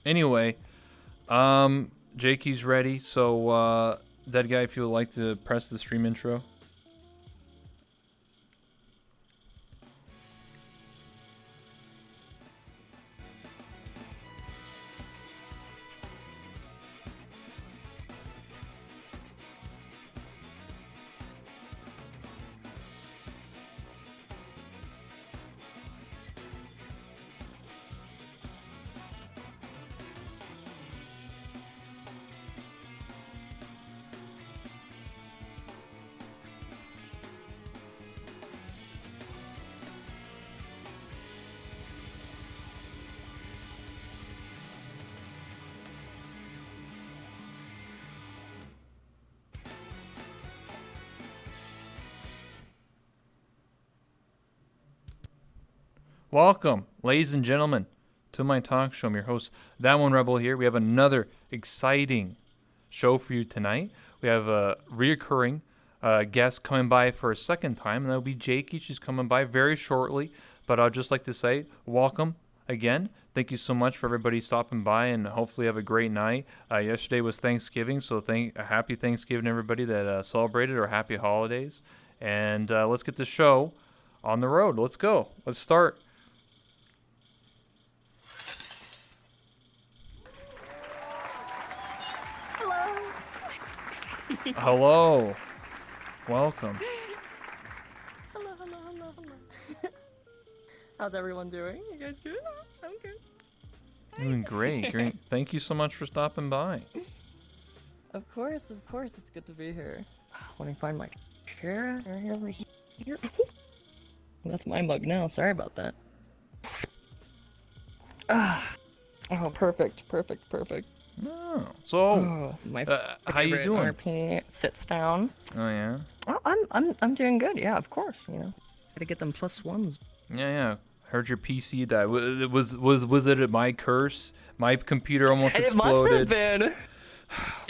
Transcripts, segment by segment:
Anyway, J4key's ready. So, Dead Guy, if you would like to press the stream intro. Welcome, ladies and gentlemen, to my talk show. I'm your host, That One Rebel here. We have another exciting show for you tonight. We have a reoccurring guest coming by for a second time, and that will be J4key. She's coming by very shortly, but I'd just like to say welcome again. Thank you so much for everybody stopping by, and hopefully have a great night. Yesterday was Thanksgiving, so happy Thanksgiving everybody that celebrated, or happy holidays. And let's get the show on the road. Let's go. Let's start. Hello. Welcome. Hello. How's everyone doing? You guys good? I'm good. Doing great. Thank you so much for stopping by. Of course. It's good to be here. Let me find my chair over here. That's my mug now. Sorry about that. Oh, perfect. Oh, so My how you doing? RP sits down. Oh yeah. Oh, I'm doing good. Yeah, of course. You know, gotta get them +1s. Yeah. Heard your PC died. Was it my curse? My computer almost exploded. It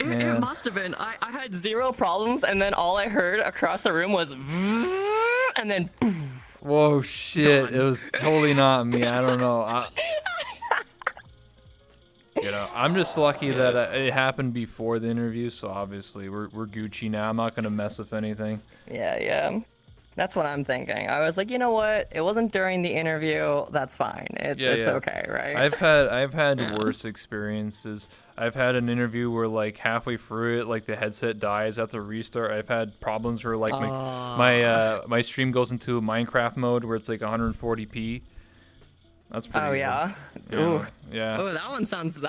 must have been. It must have been. I had 0 problems, and then all I heard across the room was, and then. Whoa, shit! Done. It was totally not me. I don't know. I'm just lucky that it happened before the interview, so obviously we're Gucci now. I'm not gonna mess with anything. Yeah. That's what I'm thinking. I was like, you know what? It wasn't during the interview. That's fine. It's okay, right? I've had worse experiences. I've had an interview where like halfway through it, like the headset dies, I have to restart. I've had problems where like my stream goes into Minecraft mode where it's like 140p. That's pretty good. Yeah. Ooh. Yeah. Oh, that one sounds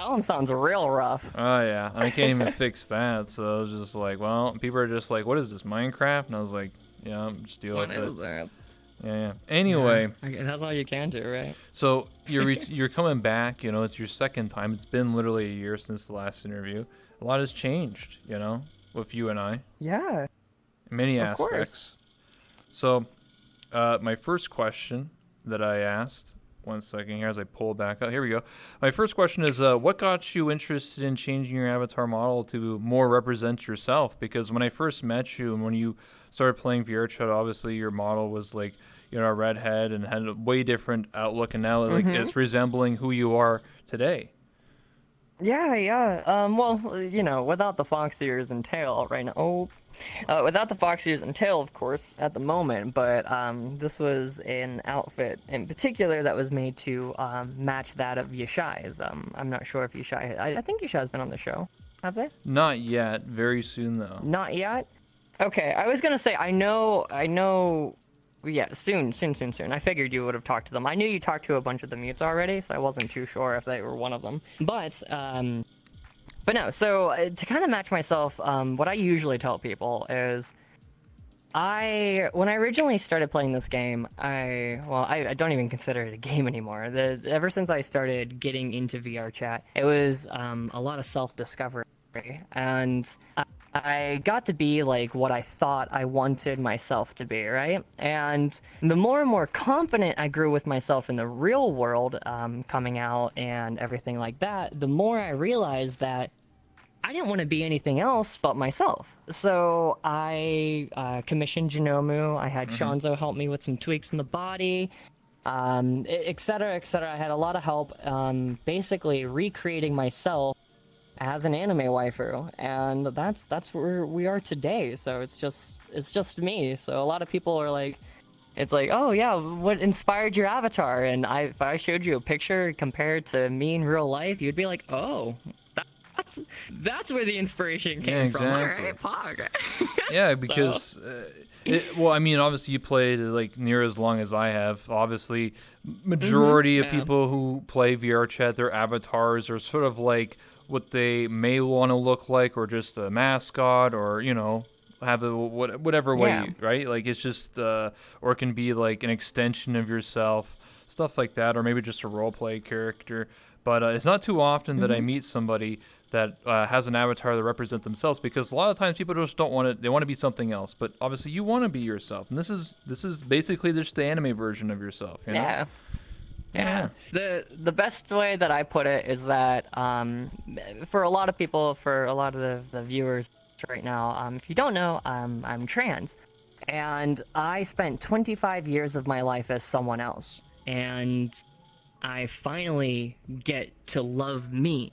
real rough. Oh yeah. I can't even fix that. So I was just like, well, people are just like, what is this, Minecraft? And I was like, yeah, I'm just dealing with it. What is that? Yeah. Anyway. Yeah, that's all you can do, right? So you're coming back. It's your second time. It's been literally a year since the last interview. A lot has changed, with you and I. Yeah. In many of aspects. Course. So, my first question that I asked. One second here as I pull back up. Here we go. My first question is, what got you interested in changing your avatar model to more represent yourself? Because when I first met you and when you started playing Vera Chat, obviously your model was like, a redhead and had a way different outlook, and now like it's resembling who you are today. Yeah. Well, without the fox ears and tail right now. Without the fox ears and tail, of course, at the moment, but this was an outfit in particular that was made to match that of Yeshai's. I'm not sure if Yeshai. I think Yeshai's been on the show. Have they? Not yet. Very soon, though. Not yet? Okay, I was gonna say, I know. Yeah, soon. I figured you would have talked to them. I knew you talked to a bunch of the mutes already, so I wasn't too sure if they were one of them. But no, so to kind of match myself, what I usually tell people is when I originally started playing this game, I don't even consider it a game anymore. Ever since I started getting into VR chat, it was a lot of self-discovery, and I got to be like what I thought I wanted myself to be, right? And the more and more confident I grew with myself in the real world, coming out and everything like that, the more I realized that I didn't want to be anything else but myself. So I commissioned Genomu. I had Shanzo help me with some tweaks in the body. et cetera, et cetera. I had a lot of help, basically recreating myself as an anime waifu, and that's where we are today. So it's just me. So a lot of people are like, it's like, oh yeah, what inspired your avatar? And if I showed you a picture compared to me in real life, you'd be like, oh, that's where the inspiration came from. All right, Pog. Yeah, because well, I mean, obviously you played like near as long as I have. Obviously, majority of people who play VR chat, their avatars are sort of like what they may want to look like, or just a mascot, or have a whatever way, right? Like it's just or it can be like an extension of yourself, stuff like that, or maybe just a role play character. But it's not too often that I meet somebody that has an avatar that represent themselves, because a lot of times people just don't want it. They want to be something else. But obviously you want to be yourself, and this is basically just the anime version of yourself. You know? Yeah. The best way that I put it is that for a lot of people, for a lot of the viewers right now, if you don't know, I'm trans, and I spent 25 years of my life as someone else, and I finally get to love me.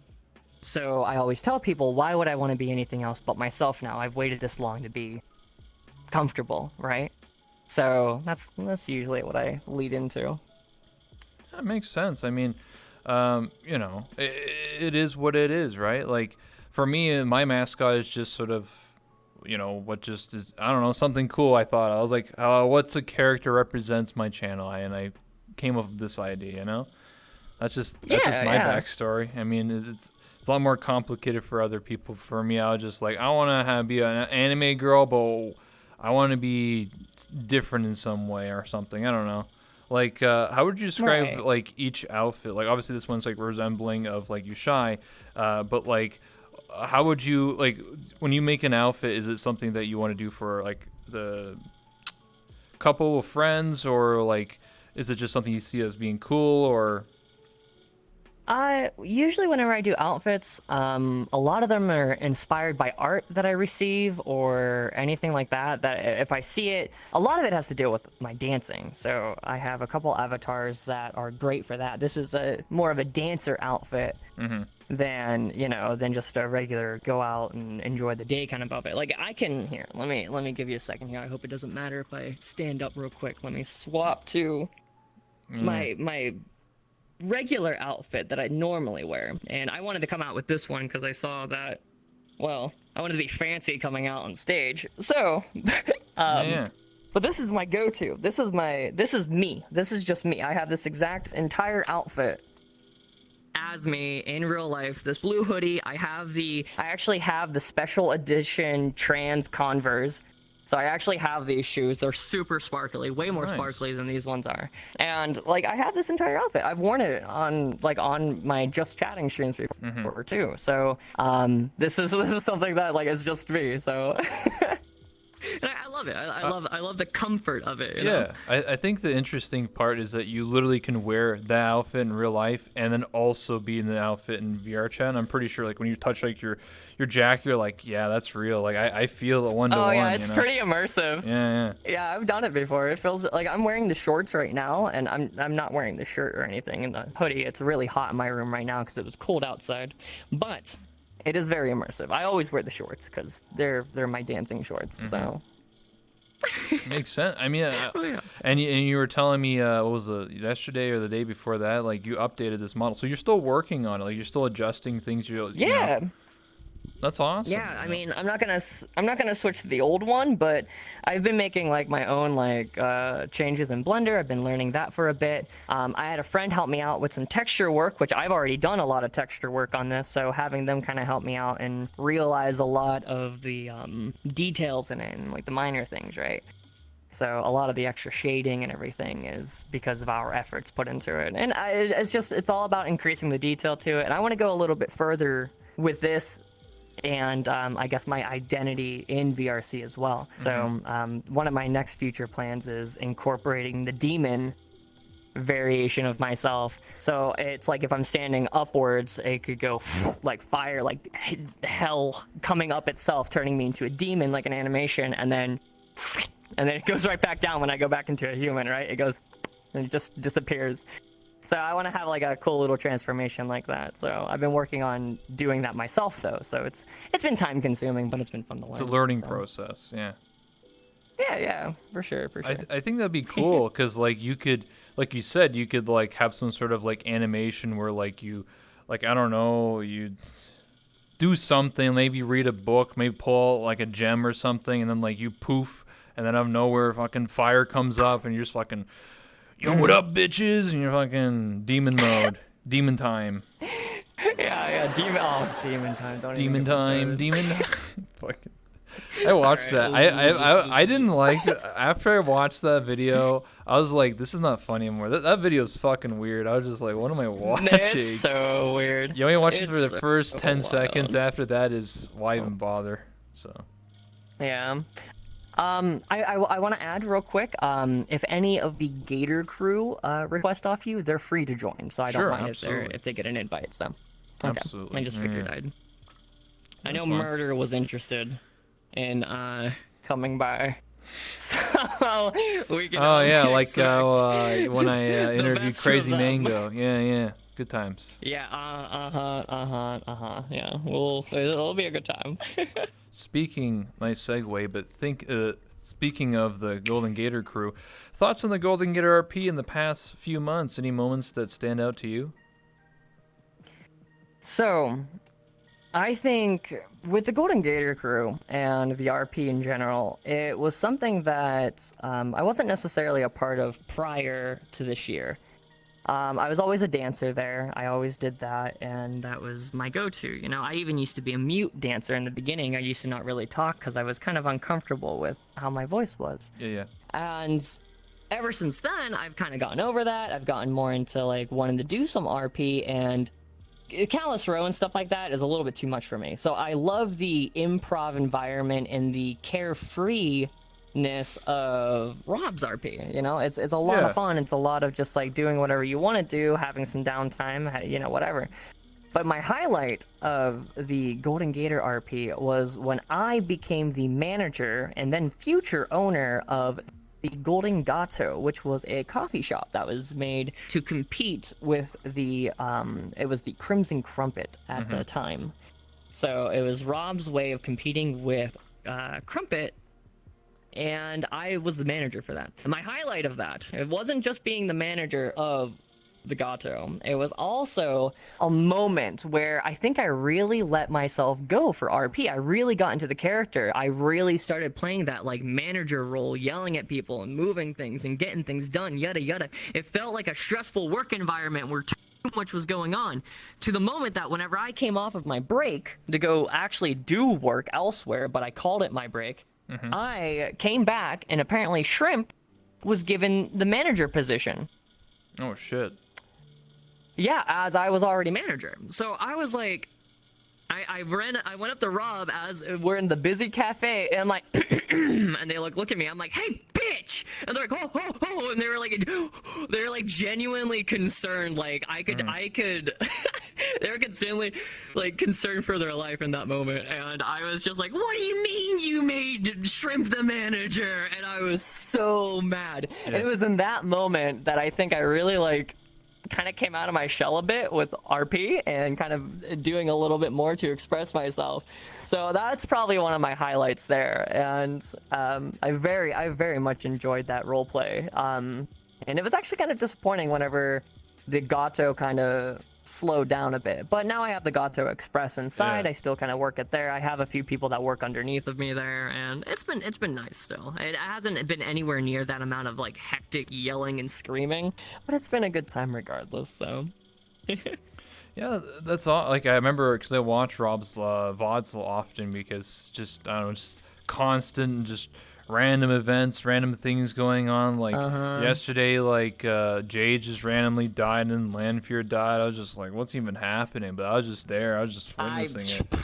So I always tell people, why would I want to be anything else but myself now? I've waited this long to be comfortable, right? So that's usually what I lead into. That makes sense. I mean, it is what it is, right? Like for me, my mascot is just sort of, what just is, I don't know, something cool. I thought, I was like, what's a character represents my channel? And I came up with this idea, That's just my backstory. I mean, it's a lot more complicated for other people. For me, I was just like, I want to be an anime girl, but I want to be different in some way or something. I don't know. Like, how would you describe like each outfit? Like, obviously this one's like resembling of like Yushai, but like, how would you, like, when you make an outfit, is it something that you want to do for like the couple of friends, or like, is it just something you see as being cool, or? Usually whenever I do outfits, a lot of them are inspired by art that I receive or anything like that, that if I see it, a lot of it has to deal with my dancing. So I have a couple avatars that are great for that. This is more of a dancer outfit than just a regular go out and enjoy the day kind of outfit. Like I can, here, let me give you a second here. I hope it doesn't matter if I stand up real quick. Let me swap to my regular outfit that I normally wear, and I wanted to come out with this one because I saw that, well, I wanted to be fancy coming out on stage. So, but this is my go-to. This is me. This is just me. I have this exact entire outfit as me in real life. This blue hoodie. I actually have the special edition trans Converse. So I actually have these shoes. They're super sparkly, way more sparkly than these ones are. And like I have this entire outfit. I've worn it on my Just Chatting streams before too. So this is something that like is just me. So and I love it. I love the comfort of it. You know? I think the interesting part is that you literally can wear that outfit in real life and then also be in the outfit in VR chat. And I'm pretty sure like when you touch like your jacket, you're like, yeah, that's real. Like I feel a one-to-one. Oh yeah, it's pretty immersive. Yeah, I've done it before. It feels like I'm wearing the shorts right now, and I'm not wearing the shirt or anything in the hoodie. It's really hot in my room right now because it was cold outside, but it is very immersive. I always wear the shorts because they're my dancing shorts. So makes sense. I mean, and you were telling me what was yesterday or the day before that? Like you updated this model, so you're still working on it. Like you're still adjusting things. You know? That's awesome. Yeah, I mean, I'm not gonna switch to the old one, but I've been making like my own like changes in Blender. I've been learning that for a bit. I had a friend help me out with some texture work, which I've already done a lot of texture work on this. So having them kind of help me out and realize a lot of the details in it and like the minor things, right? So a lot of the extra shading and everything is because of our efforts put into it. And it's all about increasing the detail to it. And I want to go a little bit further with this. And I guess my identity in VRC as well. So one of my next future plans is incorporating the demon variation of myself. So it's like if I'm standing upwards, it could go like fire, like hell coming up itself, turning me into a demon like an animation, and then it goes right back down when I go back into a human, right? It goes and it just disappears. So I want to have like a cool little transformation like that. So I've been working on doing that myself though. So it's been time consuming, but it's been fun to learn. It's a learning so. process. Yeah. Yeah, for sure. I think that'd be cool because like you could, like you said, you could like have some sort of like animation where like you, like I don't know, you do something, maybe read a book, maybe pull like a gem or something, and then like you poof, and then out of nowhere fucking fire comes up, and you're just fucking, yo, what up, bitches? And you're fucking demon mode, demon time. Yeah, demon time. Don't Demon even get me time, started. demon. Fucking. I watched Alright, that. I didn't like it. After I watched that video, I was like, this is not funny anymore. That video is fucking weird. I was just like, what am I watching? It's so weird. You only watch it for the It's first so 10 wild. seconds. After that is why even bother? So. Yeah. I want to add real quick. If any of the Gator crew request off you, they're free to join. So I Sure, don't mind absolutely. if they get an invite. So. Okay. Absolutely. I just figured Yeah. I know That's fine. Murder was interested in coming by. So we can. Oh yeah, only like expect when I the interviewed best Crazy from them. Mango. Yeah. Good times. Yeah. Yeah. It'll be a good time. Speaking, nice segue, but speaking of the Golden Gator crew, thoughts on the Golden Gator RP in the past few months? Any moments that stand out to you? So, I think with the Golden Gator crew and the RP in general, it was something that I wasn't necessarily a part of prior to this year. I was always a dancer there. I always did that, and that was my go-to. You know, I even used to be a mute dancer in the beginning. I used to not really talk because I was kind of uncomfortable with how my voice was. Yeah. And ever since then, I've kind of gotten over that. I've gotten more into like wanting to do some RP, and Callous Row and stuff like that is a little bit too much for me. So I love the improv environment and the carefreeness of Rob's RP. You know, it's a lot Yeah. of fun. It's a lot of just like doing whatever you want to do, having some downtime, you know, whatever. But my highlight of the Golden Gator RP was when I became the manager and then future owner of the Golden Gato, which was a coffee shop that was made to compete with the it was the Crimson Crumpet at the time. So it was Rob's way of competing with Crumpet, and I was the manager for that. And my highlight of that, it wasn't just being the manager of the Gato. It was also a moment where I think I really let myself go for RP. I really got into the character. I really started playing that like manager role, yelling at people and moving things and getting things done, yada yada. It felt like a stressful work environment where too much was going on, to the moment that whenever I came off of my break to go actually do work elsewhere, but I called it my break, I came back and apparently Shrimp was given the manager position. Oh shit. Yeah, as I was already manager. So I was like, I went up to Rob as we're in the busy cafe, and I'm like, and they look at me. I'm like, hey, bitch! And they're like, oh, and they were like genuinely concerned. Like I could, they were genuinely like concerned for their life in that moment. And I was just like, what do you mean you made Shrimp the manager? And I was so mad. Yeah. It was in that moment that I think I really like kind of came out of my shell a bit with RP and kind of doing a little bit more to express myself. So that's probably one of my highlights there. And I very much enjoyed that role play. And it was actually kind of disappointing whenever the Gato kind of slowed down a bit. But now I have the Gato Express inside. Yeah. I still kind of work it there. I have a few people that work underneath of me there, and it's been nice still. It hasn't been anywhere near that amount of like hectic yelling and screaming, but it's been a good time regardless. So Yeah, that's all. Like I remember because I watch Rob's VODs often because just I don't know, just constant, just random events, random things going on. Like yesterday, like Jade just randomly died and Lanfear died. I was just like, what's even happening? But I was just there. I was just witnessing it.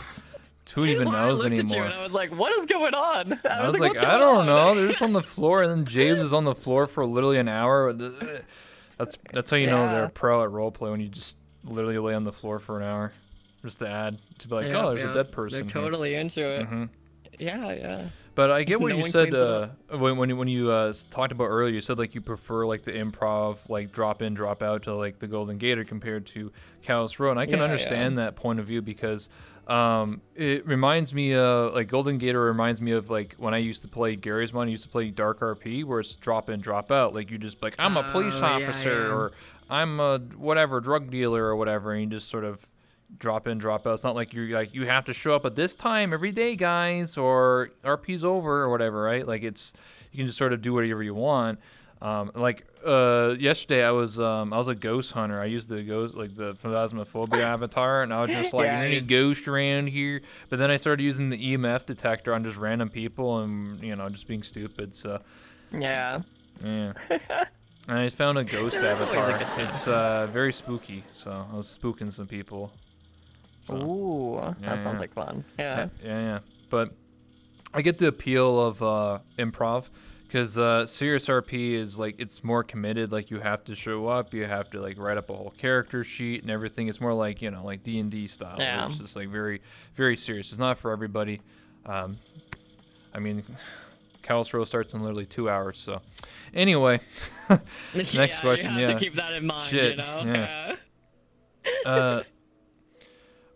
Who even I knows looked at you anymore? and I was like, what is going on? I was "What's like, I going don't on?" know. They're just on the floor, and then James is on the floor for literally an hour. That's how you know they're Yeah. pro at roleplay, when you just literally lay on the floor for an hour, just to add to be like, Yeah, oh, there's yeah, a dead person. They're here. totally into it. Mhm. Yeah. But I get what No you one said cleans it up. when you talked about earlier. You said like you prefer like the improv, like drop in, drop out to like the Golden Gator compared to Callous Row, and I can Yeah, understand that point of view because it reminds me like Golden Gator reminds me of like when I used to play Gary's Mod. I used to play Dark RP where it's drop in, drop out. Like you just like I'm a police Oh, yeah, officer yeah. or I'm a whatever drug dealer or whatever, and you just sort of drop in, drop out. It's not like you're like you have to show up at this time every day, guys, or RP's over or whatever, right? Like it's you can just sort of do whatever you want. Yesterday I was a ghost hunter. I used the ghost like the Phasmophobia avatar, and I was just like, Yeah, any ghost around here? But then I started using the EMF detector on just random people, and just being stupid. So yeah. yeah. And I found a ghost That's always a avatar. good time. It's very spooky, so I was spooking some people. So, Ooh, yeah, that sounds yeah. like fun. Yeah. Yeah. But I get the appeal of improv because serious RP is like it's more committed. Like you have to show up, you have to like write up a whole character sheet and everything. It's more like like D&D style. Yeah. It's just like very, very serious. It's not for everybody. I mean, Callous Row starts in literally 2 hours. So, anyway, next question. You have Yeah, to keep that in mind. Shit, yeah.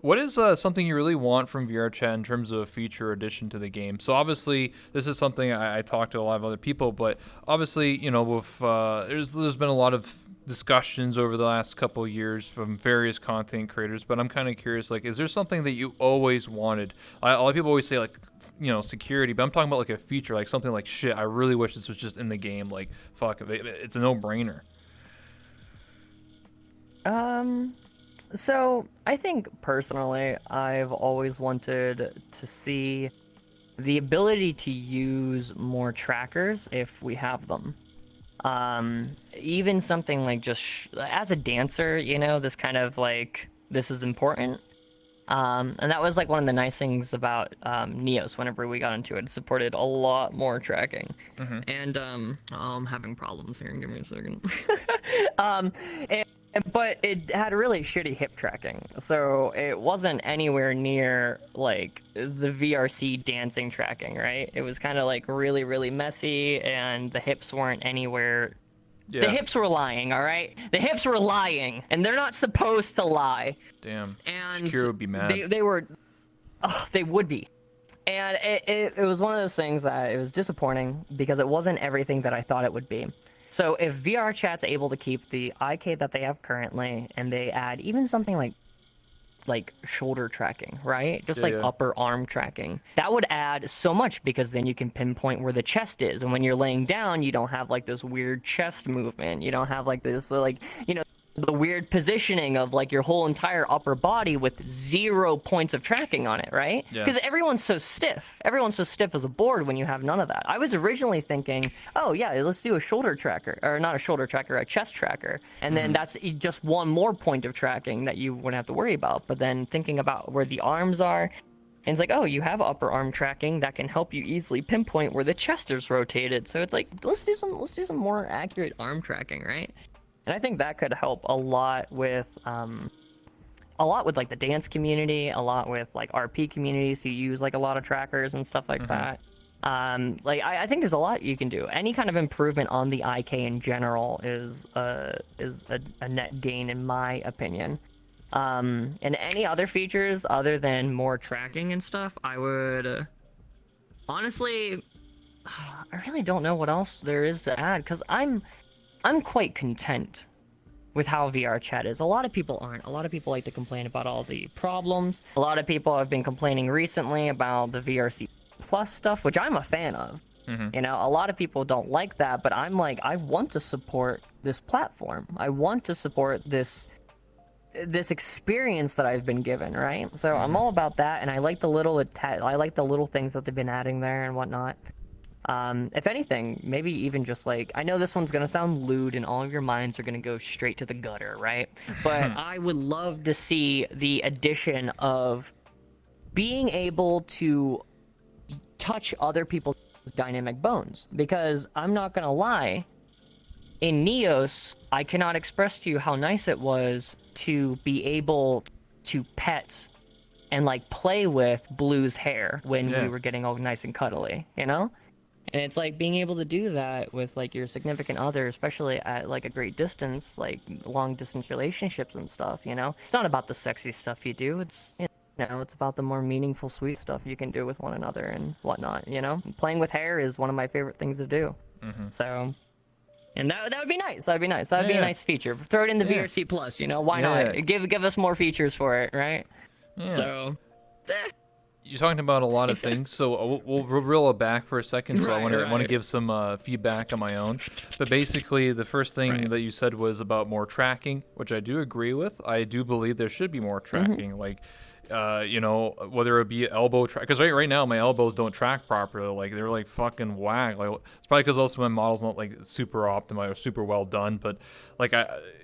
What is something you really want from VR chat in terms of a feature or addition to the game? So obviously, this is something I talk to a lot of other people, but obviously, with there's been a lot of discussions over the last couple of years from various content creators. But I'm kind of curious, like, is there something that you always wanted? A lot of people always say like, security, but I'm talking about like a feature, like something like shit. I really wish this was just in the game. Like, fuck, it's a no-brainer. So I think personally, I've always wanted to see the ability to use more trackers if we have them. Even something like just as a dancer, this kind of like this is important. And that was like one of the nice things about Neos. Whenever we got into it, it supported a lot more tracking. Mm-hmm. And I'm having problems here. Give me a second. But it had really shitty hip tracking, so it wasn't anywhere near like the VRC dancing tracking, right? It was kind of like really, really messy, and the hips weren't anywhere. Yeah. The hips were lying, all right? The hips were lying, and they're not supposed to lie. Damn. And Shakira would be mad. They were, they would be. And it was one of those things that it was disappointing because it wasn't everything that I thought it would be. So if VR chat's able to keep the IK that they have currently, and they add even something like shoulder tracking, right? Just Yeah. upper arm tracking. That would add so much because then you can pinpoint where the chest is. And when you're laying down, you don't have like this weird chest movement. You don't have like this the weird positioning of like your whole entire upper body with 0 points of tracking on it, right? Because Yes. everyone's so stiff. Everyone's so stiff as a board when you have none of that. I was originally thinking, oh yeah, let's do a shoulder tracker, or not a shoulder tracker, a chest tracker, and then that's just one more point of tracking that you wouldn't have to worry about. But then thinking about where the arms are, and it's like, oh, you have upper arm tracking that can help you easily pinpoint where the chest is rotated. So it's like, let's do some more accurate arm tracking, right? And I think that could help a lot with like the dance community, a lot with like RP communities who use like a lot of trackers and stuff like that. I think there's a lot you can do. Any kind of improvement on the IK in general is a net gain in my opinion. And any other features other than more tracking and stuff, I would honestly, I really don't know what else there is to add because I'm quite content with how VR chat is. A lot of people aren't. A lot of people like to complain about all the problems. A lot of people have been complaining recently about the VRC Plus stuff, which I'm a fan of. A lot of people don't like that, but I'm like, I want to support this platform. I want to support this experience that I've been given, right? So I'm all about that, and I like the little things that they've been adding there and whatnot. If anything, maybe even just like, I know this one's gonna sound lewd and all of your minds are gonna go straight to the gutter, right? But I would love to see the addition of being able to touch other people's dynamic bones. Because I'm not gonna lie, in Neos, I cannot express to you how nice it was to be able to pet and like play with Blue's hair when Yeah. we were getting all nice and cuddly, you know? And it's like being able to do that with like your significant other, especially at like a great distance, like long distance relationships and stuff, you know? It's not about the sexy stuff you do. It's, you know, it's about the more meaningful, sweet stuff you can do with one another and whatnot, you know? Playing with hair is one of my favorite things to do. So, and that would be nice. That'd be nice. That'd be a Yeah. nice feature. Throw it in the Yeah. VRC Plus, you know? Why Yeah. not? Give us more features for it, right? Yeah. So, You're talking about a lot of things, so we'll reel it back for a second. So I want to Right. give some feedback on my own. But basically, the first thing Right. that you said was about more tracking, which I do agree with. I do believe there should be more tracking, like you know, whether it be elbow track, because right now my elbows don't track properly. Like they're like fucking whack. Like it's probably because also my model's not like super optimized or super well done. But like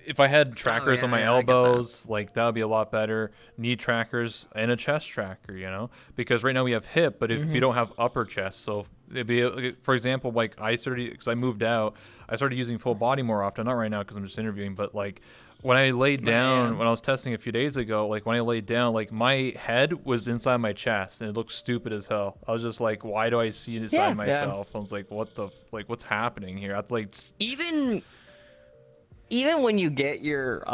if I had trackers on my yeah, I get that. elbows, like that would be a lot better. Knee trackers and a chest tracker, you know, because right now we have hip, but if we don't have upper chest, so it'd be, for example, like I started, because I moved out, I started using full body more often. Not right now because I'm just interviewing, but like when I laid down, when I was testing a few days ago, like when I laid down, like my head was inside my chest and it looked stupid as hell. I was just like, why do I see it inside Yeah. myself? I was like, what the, like, what's happening here? I like, Even when you get your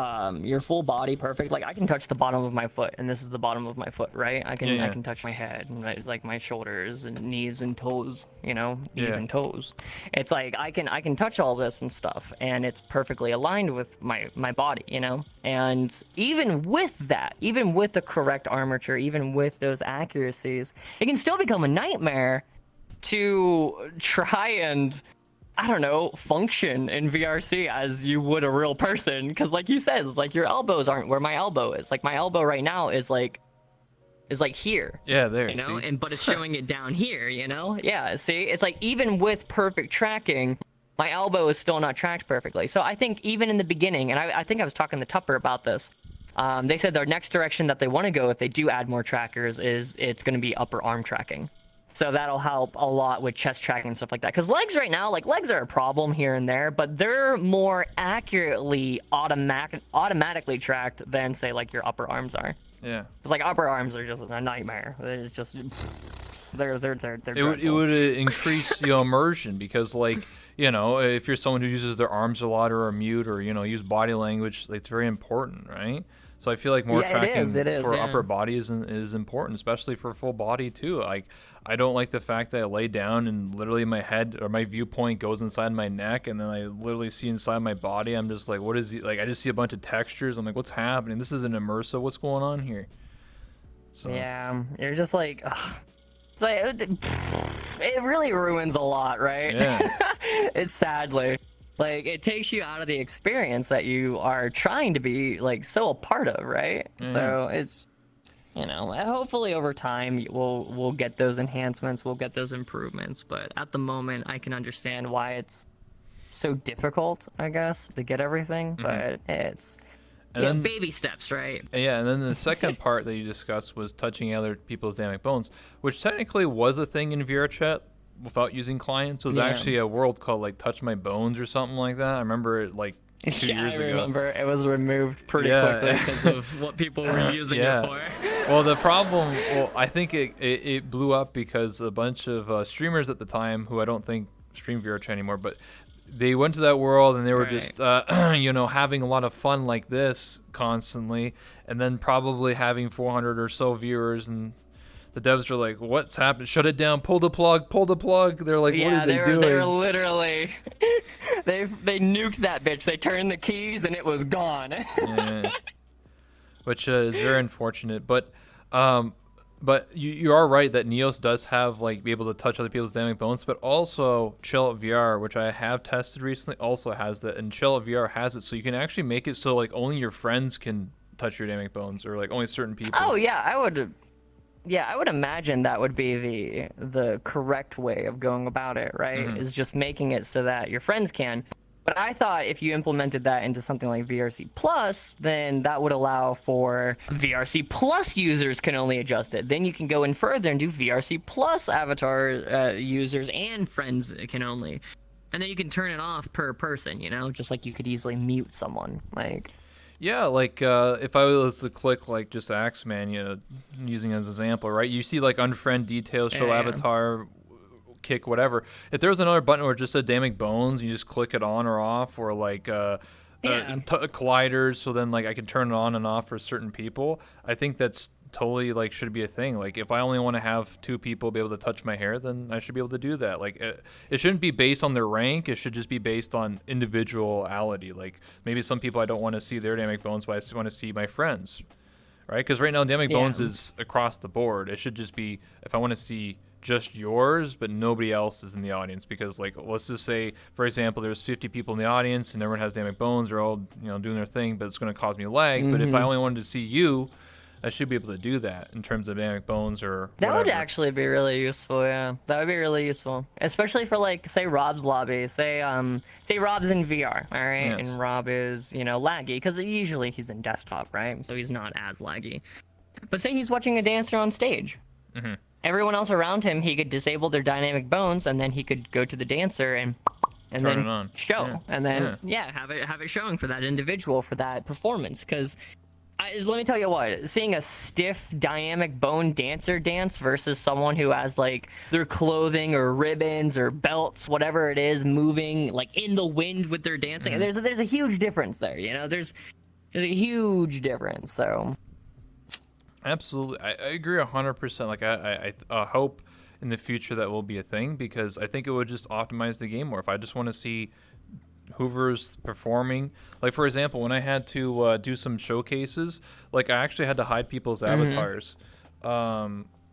full body perfect, like I can touch the bottom of my foot, and this is the bottom of my foot, right? I Yeah. can touch my head and like my shoulders and knees and toes, you know, knees Yeah. and toes. It's like I can touch all this and stuff, and it's perfectly aligned with my body, you know. And even with that, even with the correct armature, even with those accuracies, it can still become a nightmare to try and, I don't know, function in VRC as you would a real person. Because like you said, it's like your elbows aren't where my elbow is. Like my elbow right now is like here. yeah, there, You know, see? and but it's showing it down here, you know? Yeah, see? It's like even with perfect tracking, my elbow is still not tracked perfectly. So I think even in the beginning, and I think I was talking to Tupper about this, they said their next direction that they want to go if they do add more trackers is it's going to be upper arm tracking. So that'll help a lot with chest tracking and stuff like that. Because legs right now, like legs are a problem here and there, but they're more accurately automatically tracked than say like your upper arms are. Yeah. It's like upper arms are just a nightmare. It's just they're It would increase immersion, because like, you know, if you're someone who uses their arms a lot or are mute or, you know, use body language, it's very important, right? So I feel like more tracking it is, for yeah. upper body is important, especially for full body too. Like I don't like the fact that I lay down and literally my head or my viewpoint goes inside my neck, and then I literally see inside my body. I'm just like, what is he, like? I just see a bunch of textures. I'm like, what's happening? This isn't immersive. What's going on here? So Yeah, you're just like, ugh. It's like it really ruins a lot, right? Yeah. It's sadly. Like, it takes you out of the experience that you are trying to be, like, so a part of, right? So it's, you know, hopefully over time we'll get those enhancements, we'll get those improvements. But at the moment, I can understand why it's so difficult, I guess, to get everything. But it's, And then- baby steps, right? Yeah, and then the second part that you discussed was touching other people's dynamic bones, which technically was a thing in VRChat without using clients. It was actually a world called like Touch My Bones or something like that. I remember it like 2 years ago. I remember it was removed pretty quickly because of what people were using it for. Well, the problem, I think it blew up because a bunch of streamers at the time, who I don't think stream VRChat anymore, but they went to that world and they were just, you know, having a lot of fun like this constantly, and then probably having 400 or so viewers, and the devs are like, what's happened? Shut it down. Pull the plug. Pull the plug. They're like, what are they doing? They were literally, they nuked that bitch. They turned the keys and it was gone. Yeah. Which is very unfortunate. But you are right that Neos does have like be able to touch other people's dynamic bones, but also Chill Out VR, which I have tested recently, also has that, and Chill Out VR has it, so you can actually make it so like only your friends can touch your dynamic bones, or like only certain people. Oh yeah, I would. Yeah, I would imagine that would be the correct way of going about it, right? Is just making it so that your friends can. But I thought if you implemented that into something like VRC Plus, then that would allow for VRC Plus users can only adjust it. Then you can go in further and do VRC Plus avatar users and friends can only. And then you can turn it off per person, you know, just like you could easily mute someone. Like, Yeah, like if I was to click like just Axeman, using as an example, right? You see like unfriend details, show Yeah. avatar, kick, whatever. If there was another button where it just said damage bones, you just click it on or off, or like Yeah. colliders, so then like I can turn it on and off for certain people. I think that's totally like should be a thing. Like if I only want to have 2 people be able to touch my hair, then I should be able to do that. Like it shouldn't be based on their rank. It should just be based on individuality. Like maybe some people I don't want to see their dynamic bones, but I just want to see my friends, right? Because right now dynamic bones is across the board. It should just be if I want to see just yours, but nobody else is in the audience. Because like let's just say, for example, there's 50 people in the audience and everyone has dynamic bones. They're all doing their thing, but it's going to cause me lag. But if I only wanted to see you, I should be able to do that in terms of dynamic bones or That whatever. would actually be really useful, yeah. That would be really useful, especially for like, say Rob's lobby. Say Rob's in VR, all right, Yes. and Rob is laggy because usually he's in desktop, right? So he's not as laggy. But say he's watching a dancer on stage. Mhm. Everyone else around him, he could disable their dynamic bones, and then he could go to the dancer and Turn then it on. show, Yeah. and then have it showing for that individual for that performance. Because let me tell you what, seeing a stiff dynamic bone dancer dance versus someone who has like their clothing or ribbons or belts, whatever it is, moving like in the wind with their dancing, there's a huge difference there. There's a huge difference. So Absolutely, I agree 100%. Like I hope in the future that will be a thing, because I think it would just optimize the game more. If I just want to see Hoover's performing, like for example, when I had to do some showcases, like I actually had to hide people's avatars.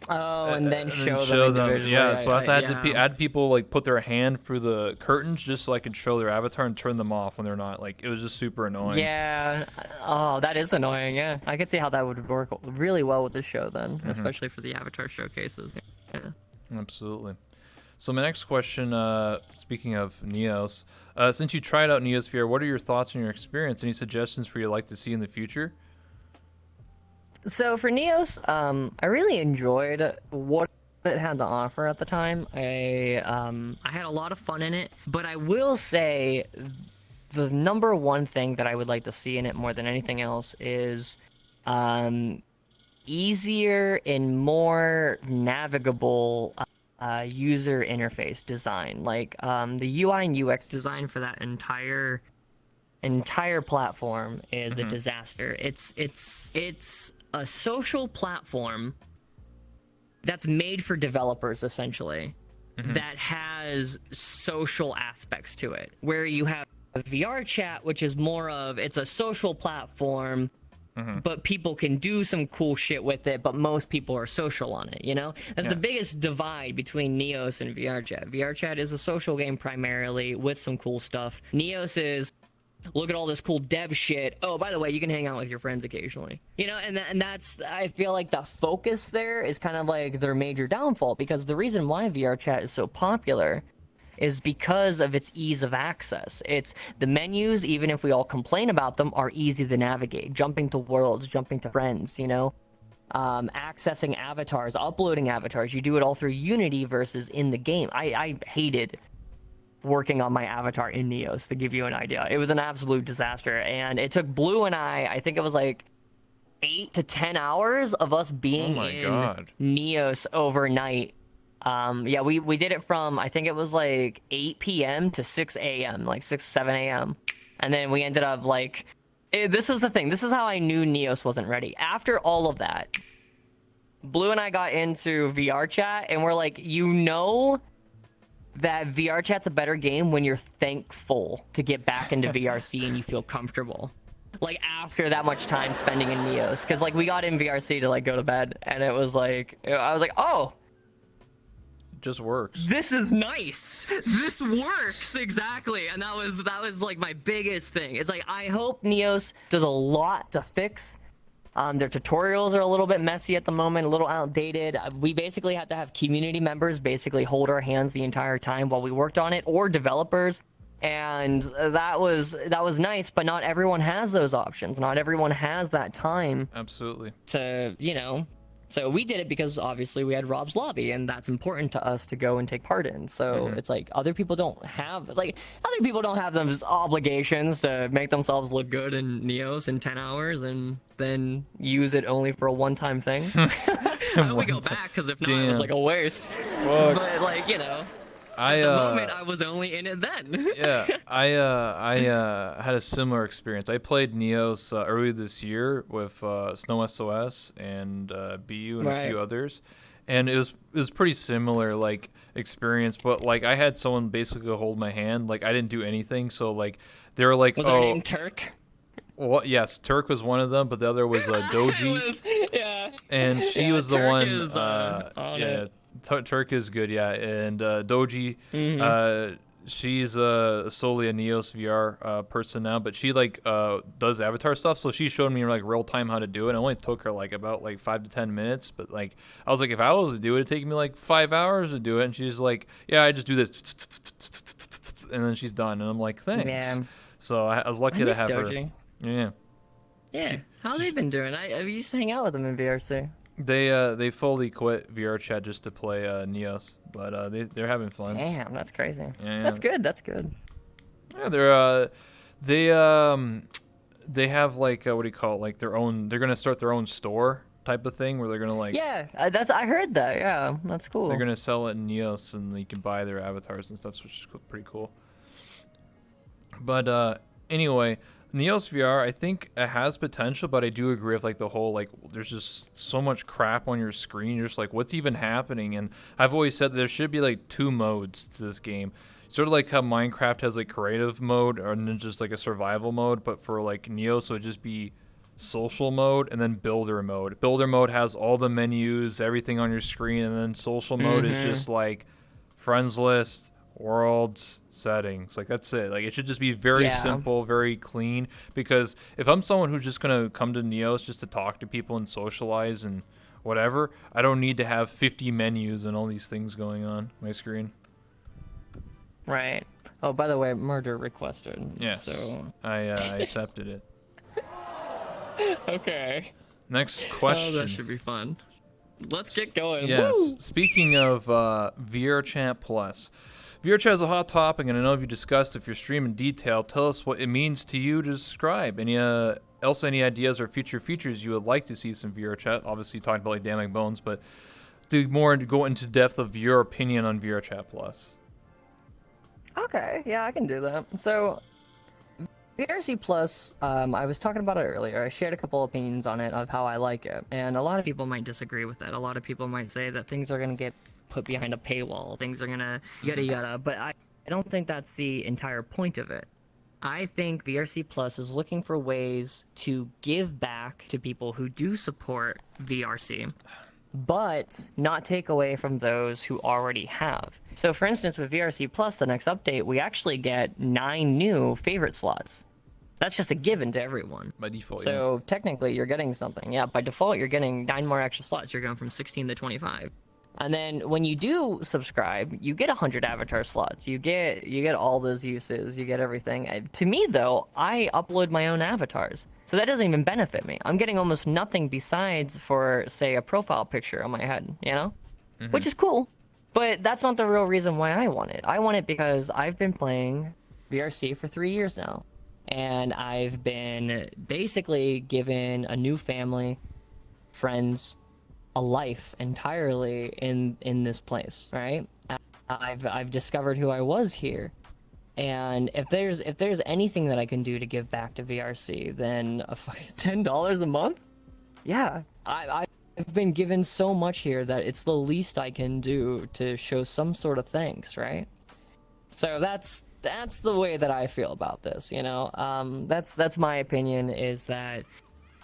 and then show them them. individually. Yeah, so I had to yeah. add people like put their hand through the curtains just so I could show their avatar and turn them off when they're not. Like it was just super annoying. Yeah. Oh, that is annoying. Yeah, I could see how that would work really well with the show then, especially for the avatar showcases. Yeah. Absolutely. So my next question, speaking of Neos, since you tried out Neos VR, what are your thoughts on your experience? Any suggestions for you'd like to see in the future? So for Neos, I really enjoyed what it had to offer at the time. I had a lot of fun in it, but I will say the number one thing that I would like to see in it more than anything else is easier and more navigable user interface design. Like the UI and UX design for that entire platform is a disaster. It's a social platform that's made for developers essentially, that has social aspects to it, where you have a VR chat, which is more of, it's a social platform, but people can do some cool shit with it, but most people are social on it, That's the biggest divide between Neos and VR chat. VR chat is a social game primarily with some cool stuff. Neos is, look at all this cool dev shit. Oh, by the way, you can hang out with your friends occasionally. And that's, I feel like the focus there is kind of like their major downfall, because the reason why VR chat is so popular is because of its ease of access. It's the menus, even if we all complain about them, are easy to navigate. Jumping to worlds, jumping to friends, accessing avatars, uploading avatars. You do it all through Unity versus in the game. I hated working on my avatar in Neos, to give you an idea. It was an absolute disaster, and it took Blue and I think it was like 8 to 10 hours of us being in Neos overnight. We did it from, I think it was like 8 p.m. to 6 a.m., like 7 a.m. And then we ended up like, this is the thing. This is how I knew Neos wasn't ready. After all of that, Blue and I got into VR chat, and we're like, that VR chat's a better game when you're thankful to get back into VRC and you feel comfortable. Like after that much time spending in Neos, because like we got in VRC to like go to bed, and it was like, I was like, oh, just works. This is nice. This works exactly, and that was like my biggest thing. It's like, I hope Neos does a lot to fix. Their tutorials are a little bit messy at the moment, a little outdated. We basically had to have community members basically hold our hands the entire time while we worked on it, or developers. And that was nice, but not everyone has those options. Not everyone has that time. Absolutely. To, So we did it because obviously we had Rob's lobby, and that's important to us to go and take part in. So it's like other people don't have those obligations to make themselves look good in Neos in 10 hours and then use it only for a one-time thing. I hope we go back, because if not, it was like a waste. Fuck. But like, you know, I at the moment I was only in it then. yeah, I had a similar experience. I played Neos earlier this year with Snow SOS and BU and a few others, and it was pretty similar like experience. But like I had someone basically go hold my hand. Like I didn't do anything, so like they were like, was her name Turk? Well, yes, Turk was one of them, but the other was Doji. Yeah. And she was the Turk one. is, on it. Turk is good, yeah. And Doji, she's solely a Neos VR person now, but she like does avatar stuff. So she showed me like real time how to do it. It only took her like about like 5 to 10 minutes, but like I was like, if I was to do it, it'd take me like 5 hours to do it. And she's like, yeah, I just do this, and then she's done. And I'm like, thanks. Yeah. So I was lucky to have Doji. her. Yeah. Yeah. How have they been doing? I used to hang out with them in VRC. They fully quit VR chat just to play Neos, but they're having fun. Damn, that's crazy. Yeah. That's good. That's good. Yeah, they have like what do you call it? Like their own. They're gonna start their own store type of thing where they're gonna like. Yeah, I heard that. Yeah, that's cool. They're gonna sell it in Neos, and you can buy their avatars and stuff, which is pretty cool. But anyway. Neos VR, I think it has potential, but I do agree with like the whole like there's just so much crap on your screen. You're just like, what's even happening? And I've always said there should be like 2 modes to this game, sort of like how Minecraft has like creative mode and then just like a survival mode, but for like Neos, so it'd just be social mode and then builder mode. Builder mode has all the menus, everything on your screen, and then social mode is just like friends list, worlds, settings. Like that's it. Like it should just be very simple, very clean, because if I'm someone who's just gonna come to Neos just to talk to people and socialize and whatever, I don't need to have 50 menus and all these things going on my screen. Right. Oh, by the way, murder requested. Yes. So I accepted it. Okay. Next question. Oh, that should be fun. Let's get going. Yes. Woo! Speaking of VRChat Plus, VRChat is a hot topic, and I know if you discussed if your stream in detail. Tell us what it means to you to subscribe. Any ideas or future features you would like to see some VRChat? Obviously, you talked about like Damning Bones, but go into depth of your opinion on VRChat Plus. Okay, yeah, I can do that. So, VRC Plus, I was talking about it earlier. I shared a couple opinions on it of how I like it, and a lot of people might disagree with that. A lot of people might say that things are going to get put behind a paywall, things are going to yada yada, but I don't think that's the entire point of it. I think VRC Plus is looking for ways to give back to people who do support VRC, but not take away from those who already have. So for instance, with VRC Plus, the next update, we actually get 9 new favorite slots. That's just a given to everyone. By default, so technically, you're getting something. Yeah, by default, you're getting 9 more extra slots. You're going from 16 to 25. And then when you do subscribe, you get 100 avatar slots. You get all those uses. You get everything. To me, though, I upload my own avatars. So that doesn't even benefit me. I'm getting almost nothing besides for, say, a profile picture on my head, you know? Mm-hmm. Which is cool. But that's not the real reason why I want it. I want it because I've been playing VRC for 3 years now. And I've been basically given a new family, friends, a life entirely in this place, right? I've discovered who I was here. And if there's anything that I can do to give back to VRC, then $10 a month? Yeah, I've been given so much here that it's the least I can do to show some sort of thanks, right? So that's the way that I feel about this, you know? That's my opinion, is that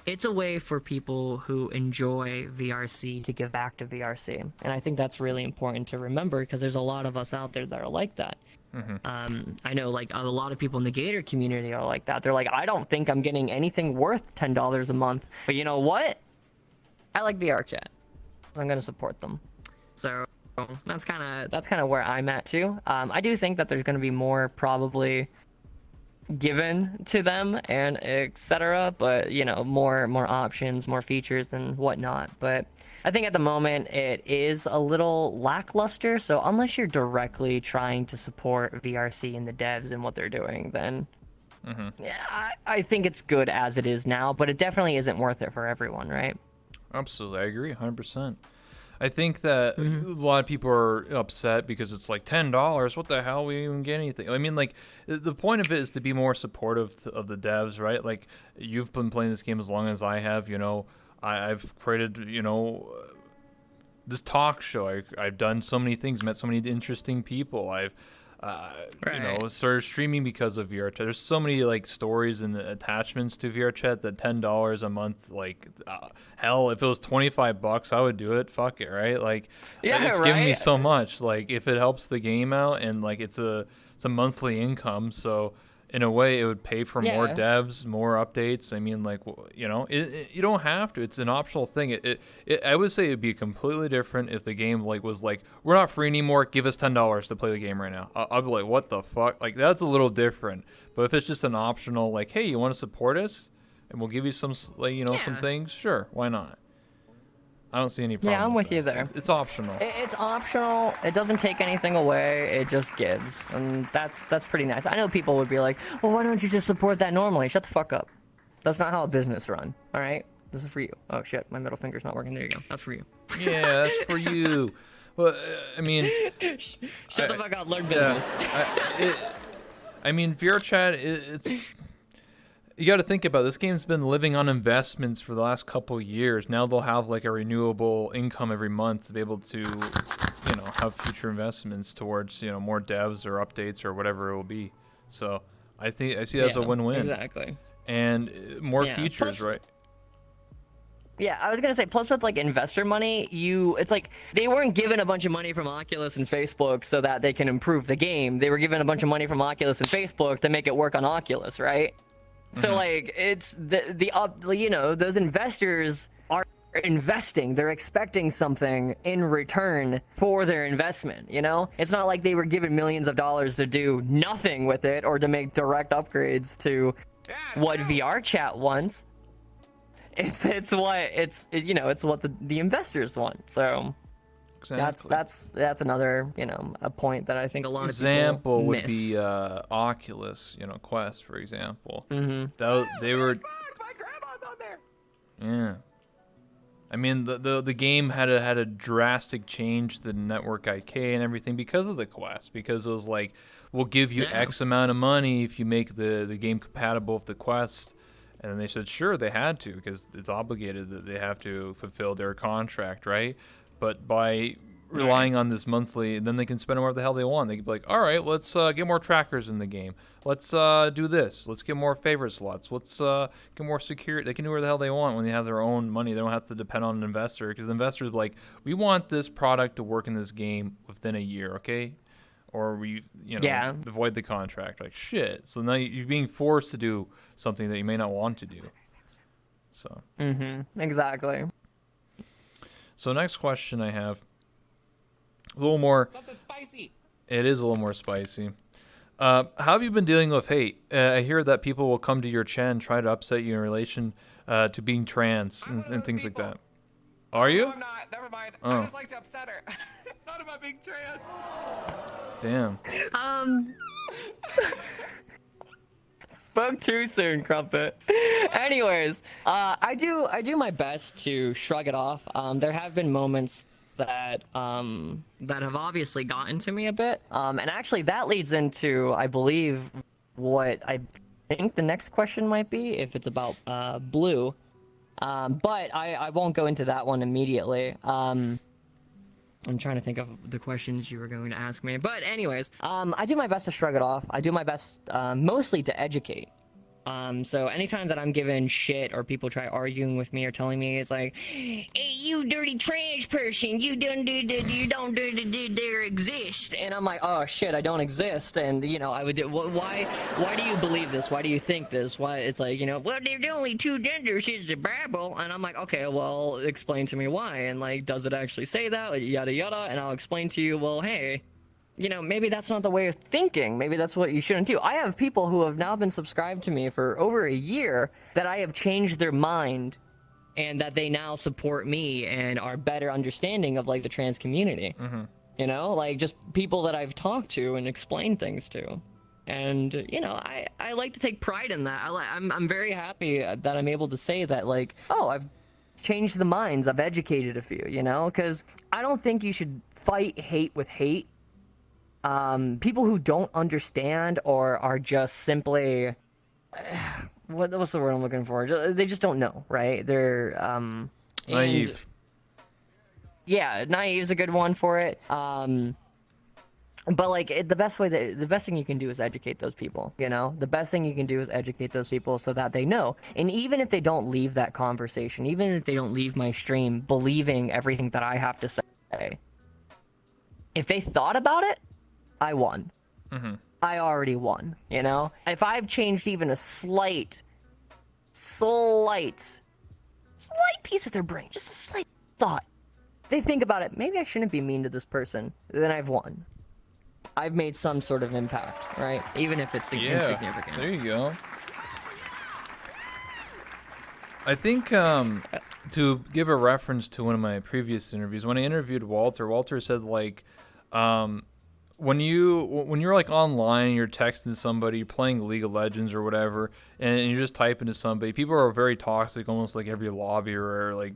it's a way for people who enjoy VRC to give back to VRC. And I think that's really important to remember, because there's a lot of us out there that are like that. Mm-hmm. I know like a lot of people in the Gator community are like that. They're like, I don't think I'm getting anything worth $10 a month. But you know what? I like VRChat. I'm going to support them. So that's kind of where I'm at too. I do think that there's going to be more probably given to them and etc., but you know, more options, more features and whatnot. But I think at the moment it is a little lackluster. So unless you're directly trying to support VRC and the devs and what they're doing, then yeah, I think it's good as it is now. But it definitely isn't worth it for everyone, right? Absolutely, I agree 100%. I think that a lot of people are upset because it's like $10. What the hell? We even get anything? I mean, like, the point of it is to be more supportive of the devs, right? Like, you've been playing this game as long as I have. You know, I've created, this talk show. I've done so many things, met so many interesting people. I've started streaming because of VRChat. There's so many like stories and attachments to VRChat that $10 a month, like hell, if it was $25, I would do it. Fuck it, right? Like, it's giving me so much. Like, if it helps the game out, and like it's a monthly income, so in a way it would pay for more devs, more updates. I mean, like, you don't have to. It's an optional thing. I would say it'd be completely different if the game was like, we're not free anymore, give us $10 to play the game right now. I'll be like, what the fuck? Like, that's a little different. But if it's just an optional, like, hey, you want to support us and we'll give you some some things, sure, why not? I don't see any problem. Yeah, I'm with you there. It's optional. It's optional. It doesn't take anything away. It just gives, and that's pretty nice. I know people would be like, "Well, why don't you just support that normally?" Shut the fuck up. That's not how a business run. All right, this is for you. Oh shit, my middle finger's not working. There you go. That's for you. Yeah, that's for you. Well, I mean, shut the fuck up. Learn business. I mean, VRChat, it's. You got to think about it. This game's been living on investments for the last couple years. Now they'll have like a renewable income every month to be able to, have future investments towards, more devs or updates or whatever it will be. So I see it as a win-win. Exactly. And more features, right? Yeah, I was gonna say, plus with like investor money, it's like they weren't given a bunch of money from Oculus and Facebook so that they can improve the game. They were given a bunch of money from Oculus and Facebook to make it work on Oculus, right? So like it's those investors are investing. They're expecting something in return for their investment. It's not like they were given millions of dollars to do nothing with it or to make direct upgrades to what VRChat wants. It's what the investors want. So exactly. That's another a point that I think a lot of people would miss. be Oculus, Quest, for example. They were. My grandma's on there. Yeah, I mean the game had a drastic change, the network IK and everything because of the Quest, because it was like, we'll give you X amount of money if you make the game compatible with the Quest. And then they said sure, they had to, because it's obligated that they have to fulfill their contract, right? But by relying on this monthly, then they can spend whatever the hell they want. They can be like, all right, let's get more trackers in the game. Let's do this. Let's get more favorite slots. Let's get more security. They can do whatever the hell they want when they have their own money. They don't have to depend on an investor, because the investors are like, we want this product to work in this game within a year, okay? Or we, avoid the contract. Like, shit. So now you're being forced to do something that you may not want to do. So. Exactly. So next question I have, a little more. Something spicy. It is a little more spicy. How have you been dealing with hate? I hear that people will come to your channel and try to upset you in relation to being trans and things like that. Are you? No, I'm not. Never mind. Oh. I just like to upset her. Not about being trans. Damn. Spoke too soon, Crumpet. Anyways, I do my best to shrug it off. There have been moments that have obviously gotten to me a bit. And actually that leads into, I believe, what I think the next question might be, if it's about Blue. But I won't go into that one immediately. I'm trying to think of the questions you were going to ask me. But anyways, I do my best to shrug it off. I do my best mostly to educate. So anytime that I'm given shit or people try arguing with me or telling me, it's like, hey, you dirty trans person, you don't exist. And I'm like, oh shit, I don't exist. And I would do, why do you believe this? Why do you think this? Why? It's like, well, there's only two genders is the Bible. And I'm like, okay, well, explain to me why. And like, does it actually say that? Like, yada yada. And I'll explain to you, well, hey, maybe that's not the way of thinking. Maybe that's what you shouldn't do. I have people who have now been subscribed to me for over a year that I have changed their mind and that they now support me and are better understanding of like the trans community. You know, like just people that I've talked to and explained things to. And you know, I like to take pride in that. I'm very happy that I'm able to say that, like, oh, I've changed the minds, I've educated a few, you know, because I don't think you should fight hate with hate. People who don't understand or are just simply what's the word I'm looking for? They just don't know, right? They're Naive. Yeah, naive is a good one for it. But like the best thing you can do is educate those people, you know? The best thing you can do is educate those people so that they know. And even if they don't leave that conversation, even if they don't leave my stream believing everything that I have to say, if they thought about it, I won. I already won, you know? If I've changed even a slight piece of their brain, just a slight thought, they think about it, maybe I shouldn't be mean to this person, then I've won. I've made some sort of impact, right? Even if it's insignificant. There you go. I think to give a reference to one of my previous interviews, when I interviewed Walter said like, when you're like online, you're texting somebody, you're playing League of Legends or whatever, and you're just typing to somebody, people are very toxic, almost like every lobby or like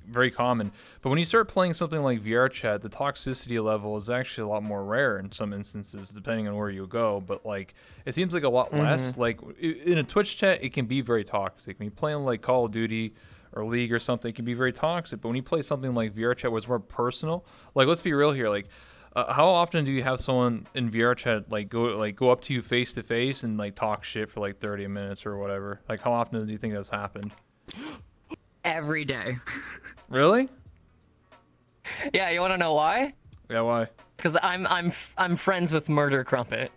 very common. But when you start playing something like VR chat, the toxicity level is actually a lot more rare in some instances, depending on where you go. But like, it seems like a lot less. Like in a Twitch chat, it can be very toxic. When you're playing like Call of Duty or League or something, it can be very toxic. But when you play something like VR chat, where it's more personal, like let's be real here, like. How often do you have someone in VR chat go up to you face to face and like talk shit for like 30 minutes or whatever? Like how often do you think that's happened? Every day. Really? Yeah, you want to know why? Yeah, why? Because I'm friends with Murder Crumpet.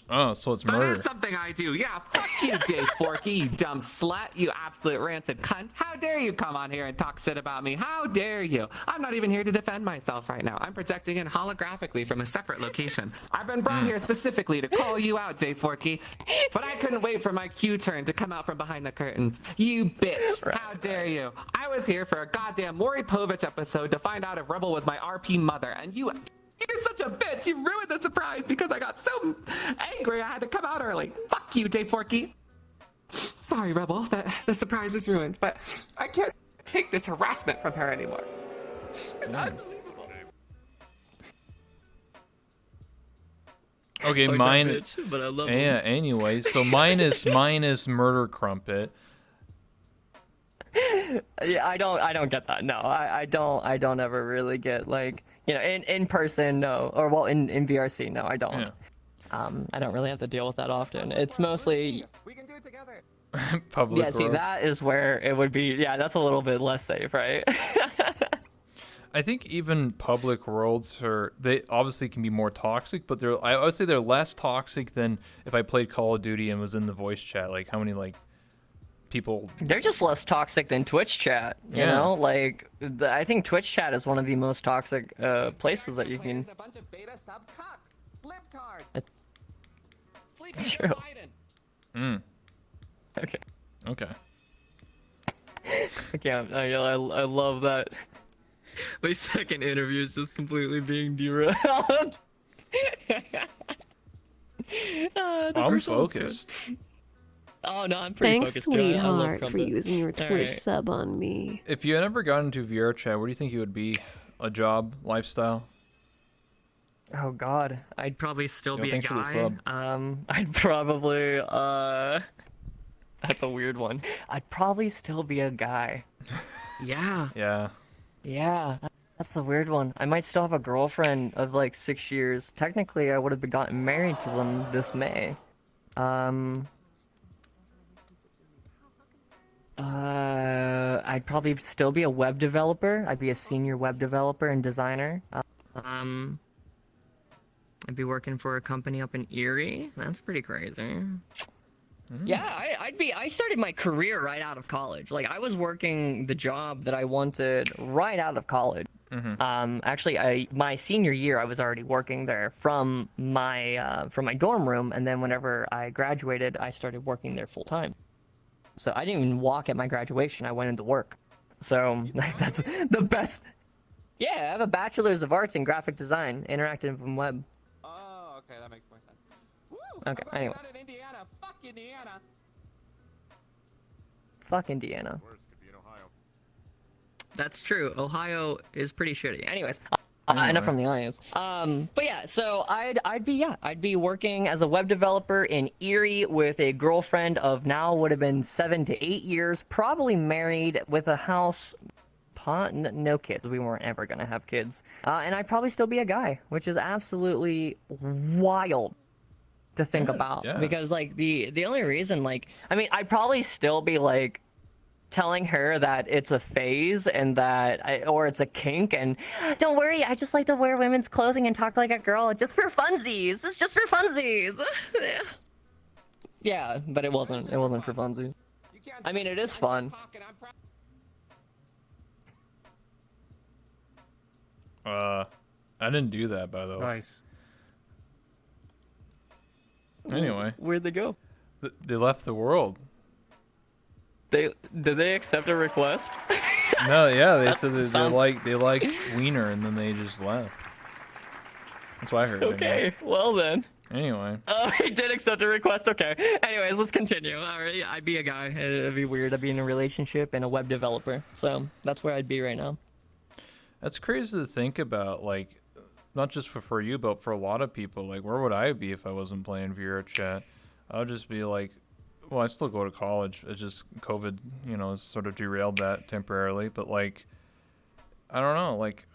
Oh, so it's murder. That is something I do. Yeah, fuck you, J4key, you dumb slut, you absolute rancid cunt. How dare you come on here and talk shit about me? How dare you? I'm not even here to defend myself right now. I'm projecting in holographically from a separate location. I've been brought here specifically to call you out, J4key, but I couldn't wait for my Q turn to come out from behind the curtains. You bitch, how dare you? I was here for a goddamn Maury Povich episode to find out if Rebel was my RP mother, and you're such a bitch. You ruined the surprise because I got so angry I had to come out early. Fuck you, J4key. Sorry, Rebel, that the surprise is ruined, but I can't take this harassment from her anymore. It's unbelievable. Okay, Fuck mine. that bitch, but I love Yeah. Anyway, so mine is Murder Crumpet. Yeah, I don't get that. No, I don't ever really get like, you know, in person, no, or well, in VRC, no, I don't. Yeah. I don't really have to deal with that often. It's mostly, We can do it together. Public. yeah. See, roads. that is where it would be. Yeah, that's a little bit less safe, right? I think even public worlds they obviously can be more toxic, but I would say they're less toxic than if I played Call of Duty and was in the voice chat. Like how many like people. They're just less toxic than Twitch chat, you know? Like, I think Twitch chat is one of the most toxic places that you can... There's a bunch of beta sub-cucks. Libtards. It's Sleeping true. Biden. Okay. Okay. I can't... I love that. My second interview is just completely being derailed. I'm focused. Oh, no, I'm pretty Thanks, focused, Joe. I love sweetheart, for Crumpet. using your Twitch Alright. sub on me. If you had ever got into VR chat, where do you think you would be? A job, lifestyle? Oh, God. I'd probably still Yo, be a thanks for the guy. sub. I'd probably, That's a weird one. I'd probably still be a guy. Yeah. Yeah. Yeah. That's a weird one. I might still have a girlfriend of like 6 years. Technically, I would have gotten married to them this May. I'd probably still be a web developer. I'd be a senior web developer and designer. I'd be working for a company up in Erie. That's pretty crazy. Yeah, I started my career right out of college. Like, I was working the job that I wanted right out of college. Actually, my senior year, I was already working there from my dorm room, and then whenever I graduated, I started working there full time. So I didn't even walk at my graduation. I went into work. So that's the best. Yeah, I have a bachelor's of arts in graphic design, interactive and web. Oh, okay, that makes more sense. Woo! Okay, I'm glad anyway. I'm not in Indiana. Fuck Indiana. Fuck Indiana. Worst could be in Ohio. That's true. Ohio is pretty shitty. Anyways, Anyway. enough from the audience. But yeah, so I'd be working as a web developer in Erie with a girlfriend of now would have been 7 to 8 years, probably married with a house. No kids. We weren't ever gonna have kids. And I'd probably still be a guy, which is absolutely wild to think about. yeah. Because like the only reason, like, I mean, I'd probably still be like telling her that it's a phase and or it's a kink, and don't worry, I just like to wear women's clothing and talk like a girl just for funsies. It's just for funsies. Yeah, but it wasn't for funsies. You can't I mean, it is fun. I didn't do that, by the way. Nice. Anyway, Where'd they go? they left the world. Did they accept a request? No, yeah, they said that sounds- they liked Wiener, and then they just left. That's what I heard. Okay, well then. Anyway, Oh, he did accept a request. Okay. Anyways, let's continue. All right, I'd be a guy. It'd be weird. I'd be in a relationship and a web developer. So that's where I'd be right now. that's crazy to think about. Like, not just for you, but for a lot of people. Like, where would I be if I wasn't playing Vera Chat? I would just be like, well, I still go to college. It's just COVID, sort of derailed that temporarily. But like, I don't know. Like,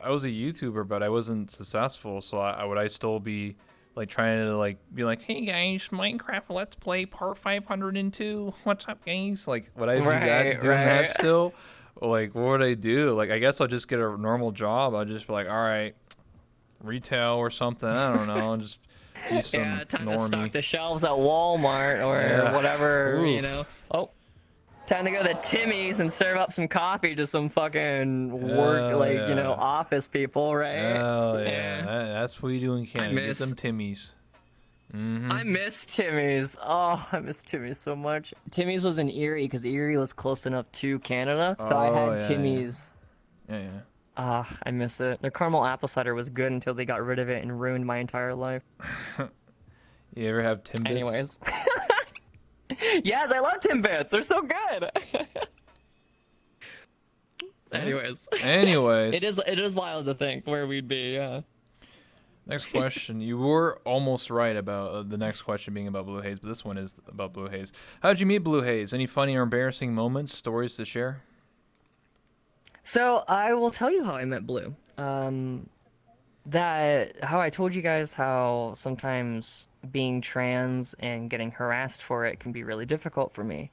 I was a YouTuber, but I wasn't successful. So would I still be like trying to like be like, hey guys, Minecraft Let's Play Part 502. What's up, guys? Like, would I be doing that still? Or, like, what would I do? Like, I guess I'll just get a normal job. I'll just be like, all right, retail or something. I don't know. Just be some Yeah, time normie. to stock the shelves at Walmart or whatever, Oof. Oh, time to go to Timmy's and serve up some coffee to some fucking work, yeah. office people, right? Hell yeah. That's what you do in Canada. Get miss- them Timmies. I miss Timmy's. Oh, I miss Timmy's so much. Timmy's was in Erie because Erie was close enough to Canada, so I Oh, had yeah, Timmy's. Yeah. I miss it. Their caramel apple cider was good until they got rid of it and ruined my entire life. You ever have Timbits? Anyways. Yes, I love Timbits. They're so good. Anyways. Anyways, It is wild to think where we'd be, yeah. next question. You were almost right about the next question being about Blue Haze, but this one is about Blue Haze. How'd you meet Blue Haze? Any funny or embarrassing moments, stories to share? So I will tell you how I met Blue. How I told you guys how sometimes being trans and getting harassed for it can be really difficult for me.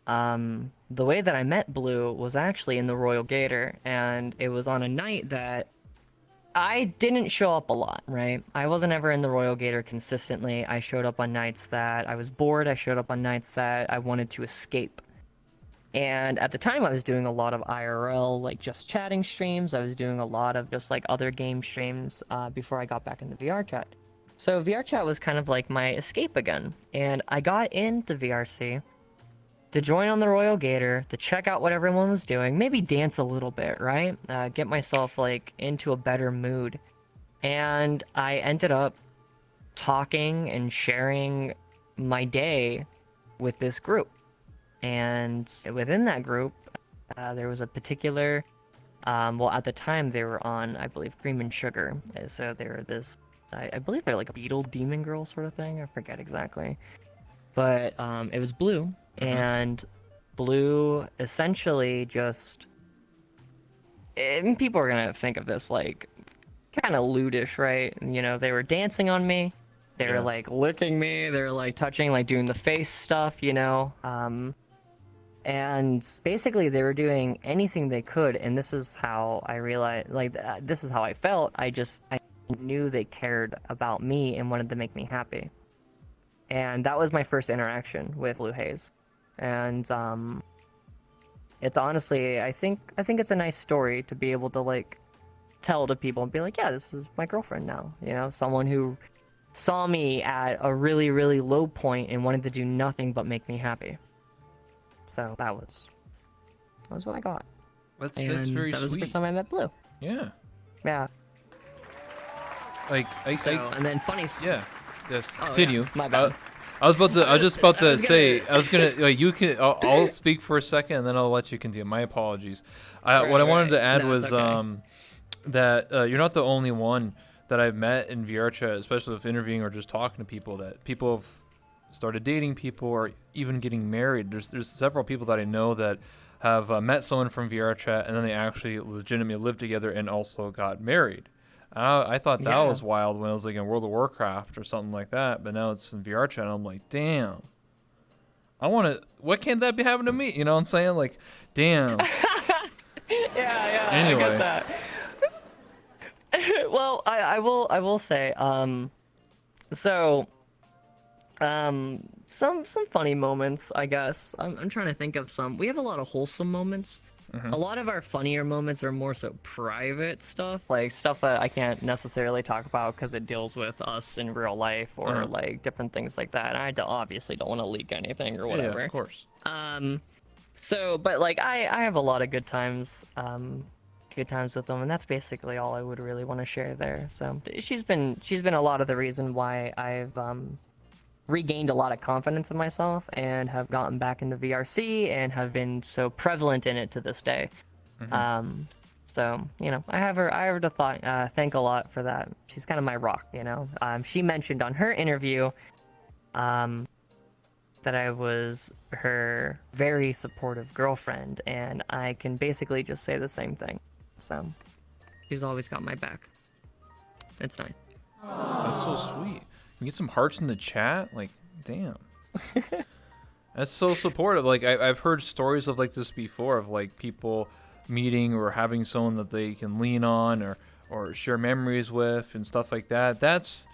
The way that I met Blue was actually in the Royal Gator, and it was on a night that I didn't show up a lot, right? I wasn't ever in the Royal Gator consistently. I showed up on nights that I was bored. I showed up on nights that I wanted to escape. And at the time, I was doing a lot of IRL, like just chatting streams. I was doing a lot of just like other game streams before I got back into VR chat. So VR chat was kind of like my escape again. And I got into VRC to join on the Royal Gator, to check out what everyone was doing, maybe dance a little bit, right? Get myself like into a better mood. And I ended up talking and sharing my day with this group. And within that group, there was a particular, at the time they were on, I believe, Cream and Sugar. So they were this, I believe they're like a beetle demon girl sort of thing. I forget exactly. But it was Blue. And Blue essentially just, and people are going to think of this like kind of lewdish, right? They were dancing on me. They were like licking me. They were like touching, like doing the face stuff, and basically they were doing anything they could, and this is how I realized, this is how I felt. I knew they cared about me and wanted to make me happy. And that was my first interaction with Blue Haze. And it's honestly, I think it's a nice story to be able to like tell to people and be like, yeah, this is my girlfriend now. Someone who saw me at a really, really low point and wanted to do nothing but make me happy. So that was what I got. That's and very that was the sweet. first time I met Blue. Yeah. Yeah. Like And then funny. yeah. Yes. Oh, Continue. yeah, my bad. I was just about to was say. gonna- I was gonna. Like, you can. I'll speak for a second, and then I'll let you continue. My apologies. What I Right, wanted to right. add No, was it's okay. that you're not the only one that I've met in VR chat, especially with interviewing or just talking to people. That people have started dating people or even getting married. There's several people that I know that have met someone from VR chat, and then they actually legitimately lived together and also got married. I thought that Yeah. was wild when it was like in World of Warcraft or something like that, but now it's in VR chat. And I'm like, damn. I want to. What can't that be happening to me? You know what I'm saying? Like, damn. Yeah, Anyway. I get that. Well, I will say, some funny moments, I guess. I'm trying to think of some. We have a lot of wholesome moments. A lot of our funnier moments are more so private stuff, like stuff that I can't necessarily talk about because it deals with us in real life or like different things like that. And obviously don't want to leak anything or whatever. Yeah, of course. So, but like I have a lot of good times with them, and that's basically all I would really want to share there. So she's been a lot of the reason why I've regained a lot of confidence in myself and have gotten back into VRC and have been so prevalent in it to this day. So I have her to thank a lot for that. She's kind of my rock. She mentioned on her interview that I was her very supportive girlfriend, and I can basically just say the same thing. So she's always got my back. It's nice. That's so sweet. You get some hearts in the chat. Like, damn. That's so supportive. Like, I've heard stories of like this before, of like people meeting or having someone that they can lean on or share memories with and stuff like that. That's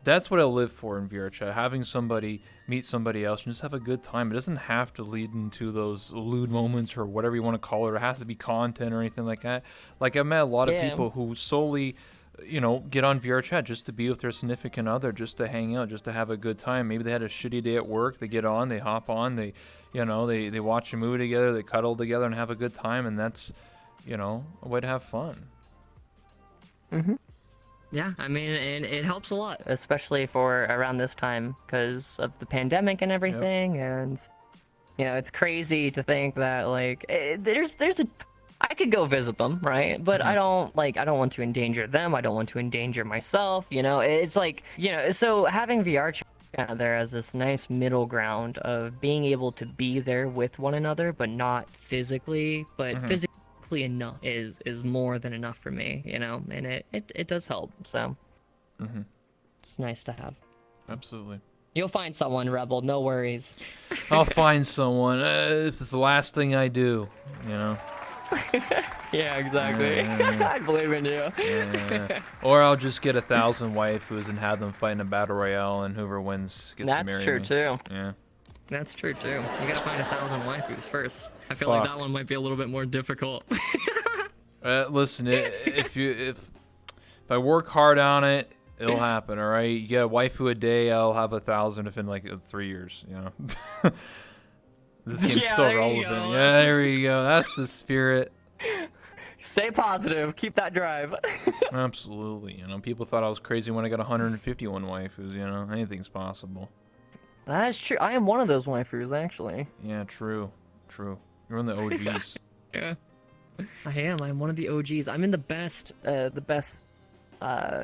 what I live for in VR chat. Having somebody meet somebody else and just have a good time. It doesn't have to lead into those lewd moments or whatever you want to call it. It has to be content or anything like that. Like, I've met a lot of people who solely, get on VR chat just to be with their significant other, just to hang out, just to have a good time. Maybe they had a shitty day at work. They get on, they hop on, they watch a movie together, they cuddle together and have a good time. And that's, a way to have fun. Yeah, I mean, and it helps a lot, especially for around this time because of the pandemic and everything. Yep. And it's crazy to think that like I could go visit them, right? But I don't want to endanger them. I don't want to endanger myself. It's like so having VR chat there as this nice middle ground of being able to be there with one another, but not physically, but physically enough is more than enough for me, and it does help. So it's nice to have. Absolutely. You'll find someone, Rebel. No worries. I'll find someone. If it's the last thing I do, Yeah, exactly. I believe in you. Or I'll just get 1,000 waifus and have them fight in a battle royale, and whoever wins gets to marry me. That's true too. Yeah. That's true too. You gotta find 1,000 waifus first. I feel like that one might be a little bit more difficult. Listen, if I work hard on it, it'll happen. All right, you get a waifu a day, I'll have 1,000 within like 3 years. This game's still relevant. Yeah, there you go. That's the spirit. Stay positive. Keep that drive. Absolutely. People thought I was crazy when I got 151 waifus. Anything's possible. That is true. I am one of those waifus, actually. Yeah, true. You're one of the OGs. Yeah. I am. I'm one of the OGs. I'm in the best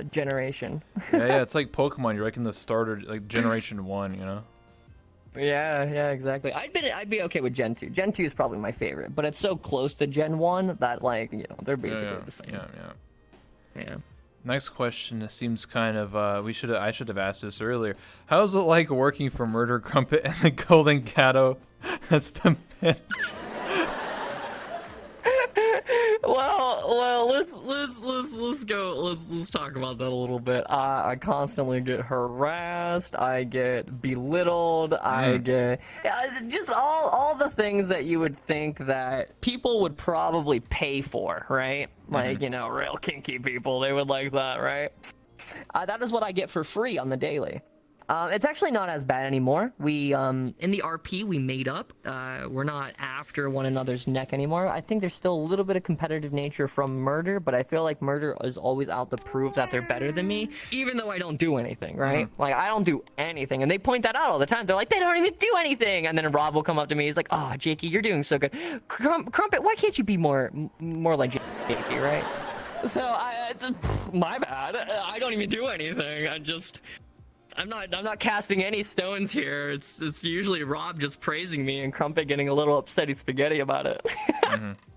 generation. Yeah. It's like Pokemon. You're like in the starter, like generation 1. Yeah, exactly. I'd be okay with Gen 2. Gen 2 is probably my favorite, but it's so close to Gen 1 that like, they're basically the same. Yeah. Next question seems kind of I should have asked this earlier. How is it like working for Murder Crumpet and the Golden Gato as the manager? Well, let's talk about that a little bit. I constantly get harassed. I get belittled. I get just all the things that you would think that people would probably pay for, right? Like real kinky people, they would like that, right? That is what I get for free on the daily. It's actually not as bad anymore. We in the RP we made up. We're not after one another's neck anymore. I think there's still a little bit of competitive nature from Murder, but I feel like Murder is always out to prove that they're better than me, even though I don't do anything, right? Like I don't do anything, and they point that out all the time. They're like, they don't even do anything, and then Rob will come up to me. He's like, oh, Jakey, you're doing so good. Crumpet, why can't you be more like Jakey, right? So my bad. I don't even do anything. I'm not casting any stones here. It's usually Rob just praising me and Crumpet getting a little upsetty spaghetti about it.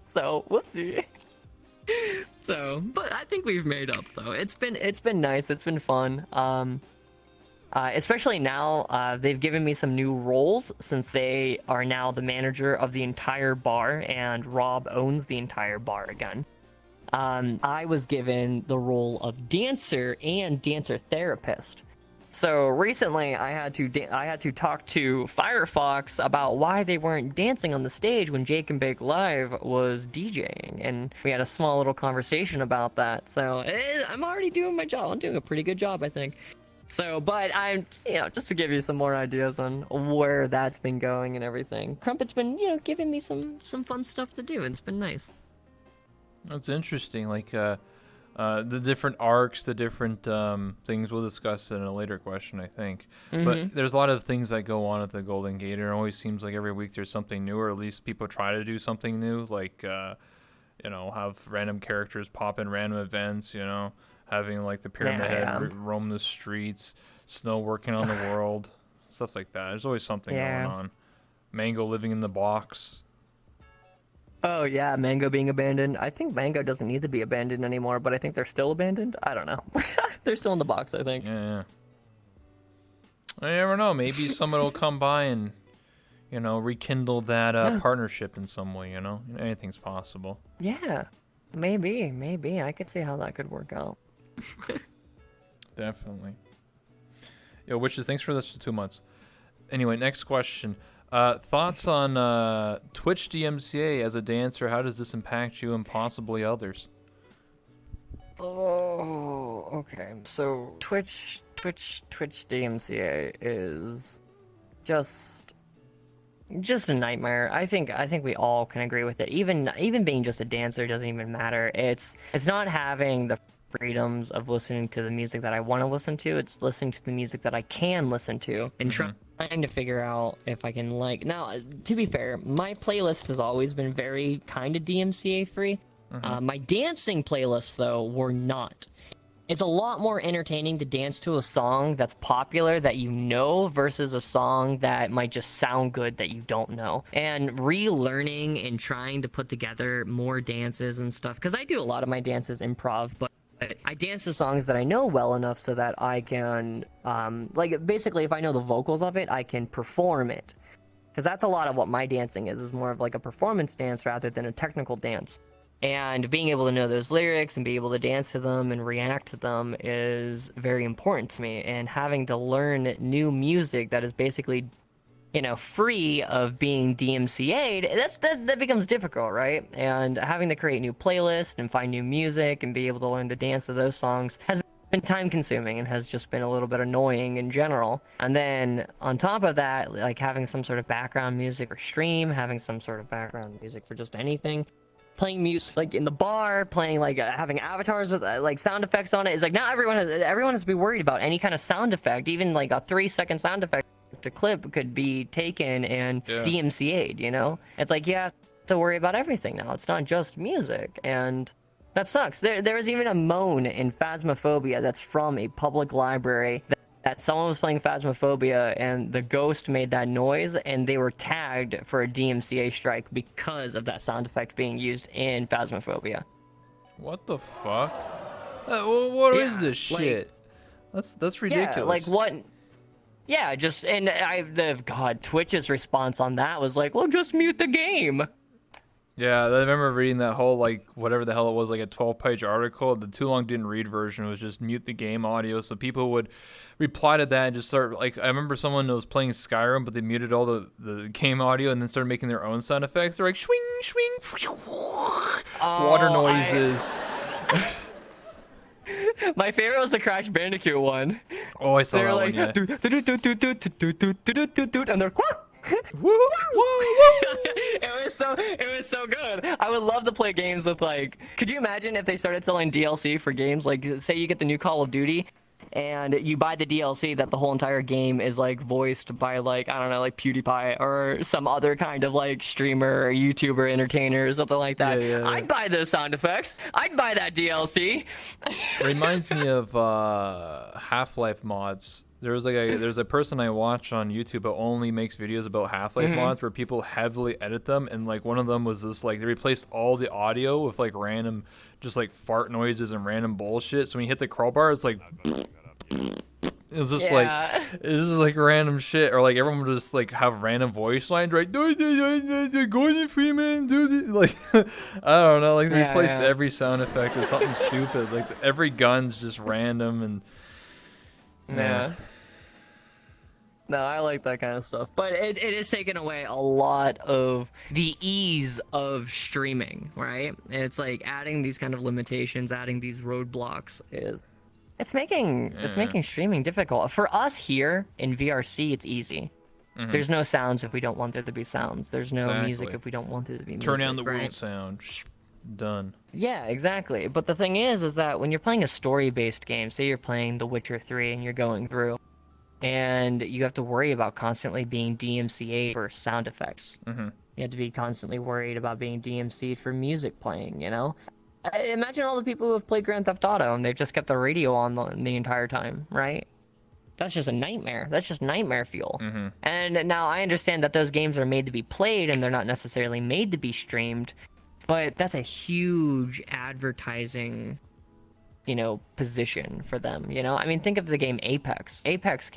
So whoopsie. So, but I think we've made up though. It's been nice. It's been fun. Especially now, they've given me some new roles since they are now the manager of the entire bar and Rob owns the entire bar again. I was given the role of dancer and dancer therapist. So recently, I had to talk to Firefox about why they weren't dancing on the stage when Jake and Bake Live was DJing, and we had a small little conversation about that. So I'm already doing my job. I'm doing a pretty good job, I think. So, but I'm, just to give you some more ideas on where that's been going and everything. Crumpet's been, giving me some fun stuff to do, and it's been nice. That's interesting. Like the different arcs, the different things we'll discuss in a later question, I think. But there's a lot of things that go on at the Golden Gate. It always seems like every week there's something new, or at least people try to do something new, like have random characters pop in random events. Having like the Pyramid Head roam the streets, Snow working on the world, stuff like that. There's always something going on. Mango living in the box. Oh yeah, Mango being abandoned. I think Mango doesn't need to be abandoned anymore, but I think they're still abandoned. I don't know. They're still in the box, I think. Yeah. I never know. Maybe someone will come by and, rekindle that partnership in some way. Anything's possible. Yeah, maybe. I could see how that could work out. Definitely. Yo, Wishes, thanks for this for 2 months. Anyway, next question. Thoughts on Twitch DMCA as a dancer? How does this impact you and possibly others? Oh, okay. So Twitch DMCA is just a nightmare. I think we all can agree with it. Even being just a dancer doesn't even matter. It's not having the freedoms of listening to the music that I want to listen to. It's listening to the music that I can listen to and trying to figure out if I can now, to be fair, my playlist has always been very kind of DMCA free. My dancing playlists though were not. It's a lot more entertaining to dance to a song that's popular that versus a song that might just sound good that you don't know. And relearning and trying to put together more dances and stuff, because I do a lot of my dances improv, but I dance to songs that I know well enough so that I can, basically if I know the vocals of it, I can perform it. Because that's a lot of what my dancing is more of like a performance dance rather than a technical dance. And being able to know those lyrics and be able to dance to them and react to them is very important to me. And having to learn new music that is basically, free of being DMCA'd, that becomes difficult, right? And having to create new playlists and find new music and be able to learn to dance to those songs has been time consuming and has just been a little bit annoying in general. And then on top of that, like having some sort of background music or stream, having some sort of background music for just anything, playing music like in the bar, playing having avatars with sound effects on it is now everyone has to be worried about any kind of sound effect, even like a 3-second sound effect. The clip could be taken and DMCA'd, It's like you have to worry about everything now. It's not just music, and that sucks. There was even a moan in Phasmophobia that's from a public library that someone was playing Phasmophobia and the ghost made that noise and they were tagged for a DMCA strike because of that sound effect being used in Phasmophobia. What the fuck? What is this shit? That's ridiculous. Yeah, what? Yeah, Twitch's response on that was well, just mute the game. Yeah, I remember reading that whole, whatever the hell it was, a 12-page article. The too long didn't read version was just mute the game audio. So people would reply to that and just start, I remember someone was playing Skyrim, but they muted all the game audio and then started making their own sound effects. They're like, swing, swing, water noises. My favorite was the Crash Bandicoot one. Oh, I saw They're that like, one. Yeah. and they're Woo, woo, it was so good. I would love to play games with like, could you imagine if they started selling DLC for games? Like, say you get the new Call of Duty and you buy the DLC that the whole entire game is like voiced by like, I don't know, like PewDiePie or some other kind of like streamer or YouTuber entertainer or something like that. Yeah. I'd buy those sound effects. I'd buy that DLC. Reminds me of Half-Life mods. There's a person I watch on YouTube that only makes videos about Half-Life mods where people heavily edit them, and like one of them was this, like they replaced all the audio with like random just like fart noises and random bullshit. So when you hit the crowbar, it's like it's just like random shit, or like everyone would just like have random voice lines, right? Gordon Freeman, do this. Like I don't know, like they replaced every sound effect with something stupid. Like every gun's just random and yeah. No, I like that kind of stuff. But it is taking away a lot of the ease of streaming, right? It's like adding these kind of limitations, adding these roadblocks it's making streaming difficult. For us here in VRC, it's easy. There's no sounds if we don't want there to be sounds. There's no music if we don't want there to be music. Turn down the world sound. Done. Yeah, exactly. But the thing is that when you're playing a story-based game, say you're playing The Witcher 3 and you're going through, and you have to worry about constantly being DMCA'd for sound effects. You have to be constantly worried about being DMCA'd for music playing, you know? Imagine all the people who have played Grand Theft Auto and they've just kept the radio on the entire time, right? That's just a nightmare. That's just nightmare fuel. And now I understand that those games are made to be played and they're not necessarily made to be streamed, but that's a huge advertising, you know, position for them, you know? I mean, think of the game Apex. Apex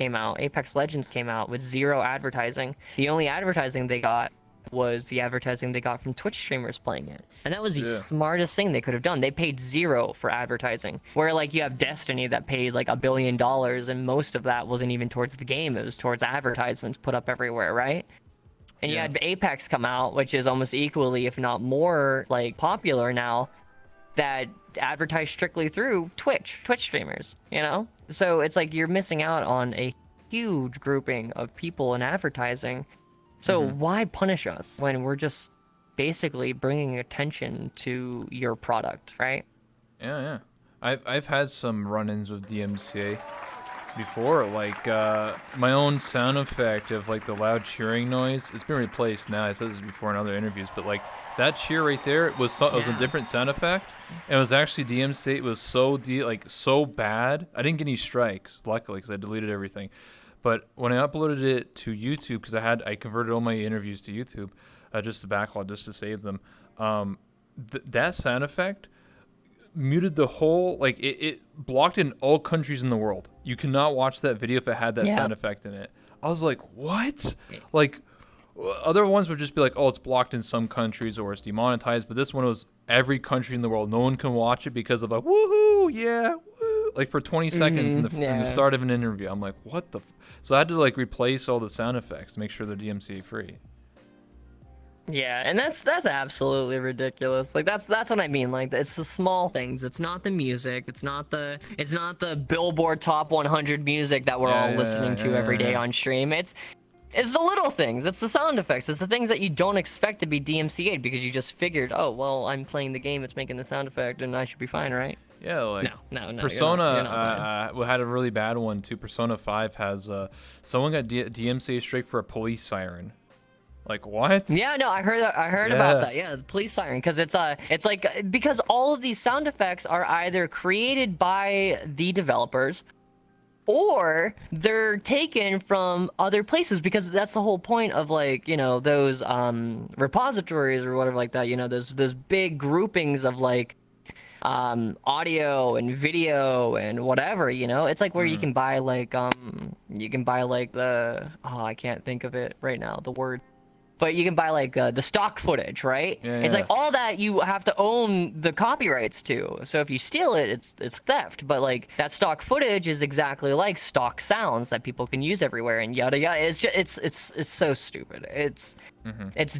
Legends came out with zero advertising. The only advertising they got was the advertising they got from Twitch streamers playing it. And that was the smartest thing they could have done. They paid zero for advertising. Where, like, you have Destiny that paid, like, $1 billion, and most of that wasn't even towards the game. It was towards advertisements put up everywhere, right? And you had Apex come out, which is almost equally, if not more, like, popular now, that advertise strictly through Twitch streamers, you know? So it's like you're missing out on a huge grouping of people in advertising. So why punish us when we're just basically bringing attention to your product, right? Yeah. I've had some run-ins with DMCA before, like my own sound effect of like the loud cheering noise. It's been replaced now. I said this before in other interviews, but like that cheer right there was was a different sound effect, and it was actually DMCA. It was so bad. I didn't get any strikes, luckily, because I deleted everything. But when I uploaded it to YouTube, because I converted all my interviews to YouTube, just to backlog, just to save them, that sound effect muted the whole, like it blocked in all countries in the world. You cannot watch that video if it had that sound effect in it. I was like, what? Like other ones would just be like, oh, it's blocked in some countries or it's demonetized, but this one was every country in the world. No one can watch it because of a woohoo, yeah, woo, like for 20 seconds in the start of an interview. I'm like, what the so I had to like replace all the sound effects to make sure they're DMCA free. Yeah, and that's absolutely ridiculous. Like that's what I mean. Like it's the small things. It's not the music. It's not the Billboard Top 100 music that we're all listening to every day on stream. It's the little things. It's the sound effects. It's the things that you don't expect to be DMCA'd because you just figured, oh well, I'm playing the game. It's making the sound effect, and I should be fine, right? Yeah, like no. Persona you're not had a really bad one too. Persona 5 has someone got DMCA straight for a police siren. Like what? Yeah, no, I heard about that. Yeah, the police siren, because it's like because all of these sound effects are either created by the developers or they're taken from other places, because that's the whole point of like, you know, those repositories or whatever like that, you know, those big groupings of like audio and video and whatever, you know. It's like where you can buy like the I can't think of it right now, the word, but you can buy like the stock footage, right? It's like all that you have to own the copyrights to. So if you steal it, it's theft. But like that stock footage is exactly like stock sounds that people can use everywhere and yada yada. It's just it's so stupid. It's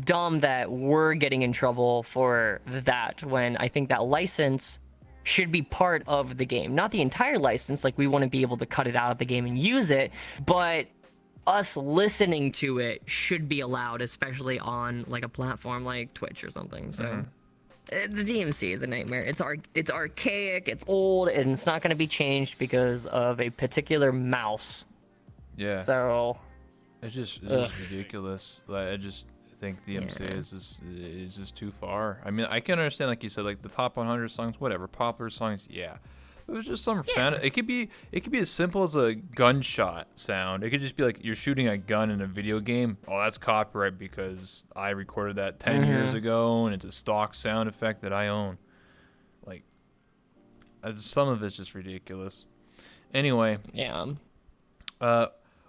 dumb that we're getting in trouble for that when I think that license should be part of the game. Not the entire license, like we want to be able to cut it out of the game and use it, but us listening to it should be allowed, especially on like a platform like Twitch or something. So the DMC is a nightmare. It's archaic, it's old, and it's not going to be changed because of a particular mouse. Yeah. So It's just ridiculous. Like, I just think DMC is just too far. I mean, I can understand, like you said, like the top 100 songs, whatever, popular songs, yeah. It was just some sound. It could be as simple as a gunshot sound. It could just be like you're shooting a gun in a video game. Oh, that's copyright because I recorded that 10 years ago, and it's a stock sound effect that I own. Like, some of it's just ridiculous. Anyway. yeah.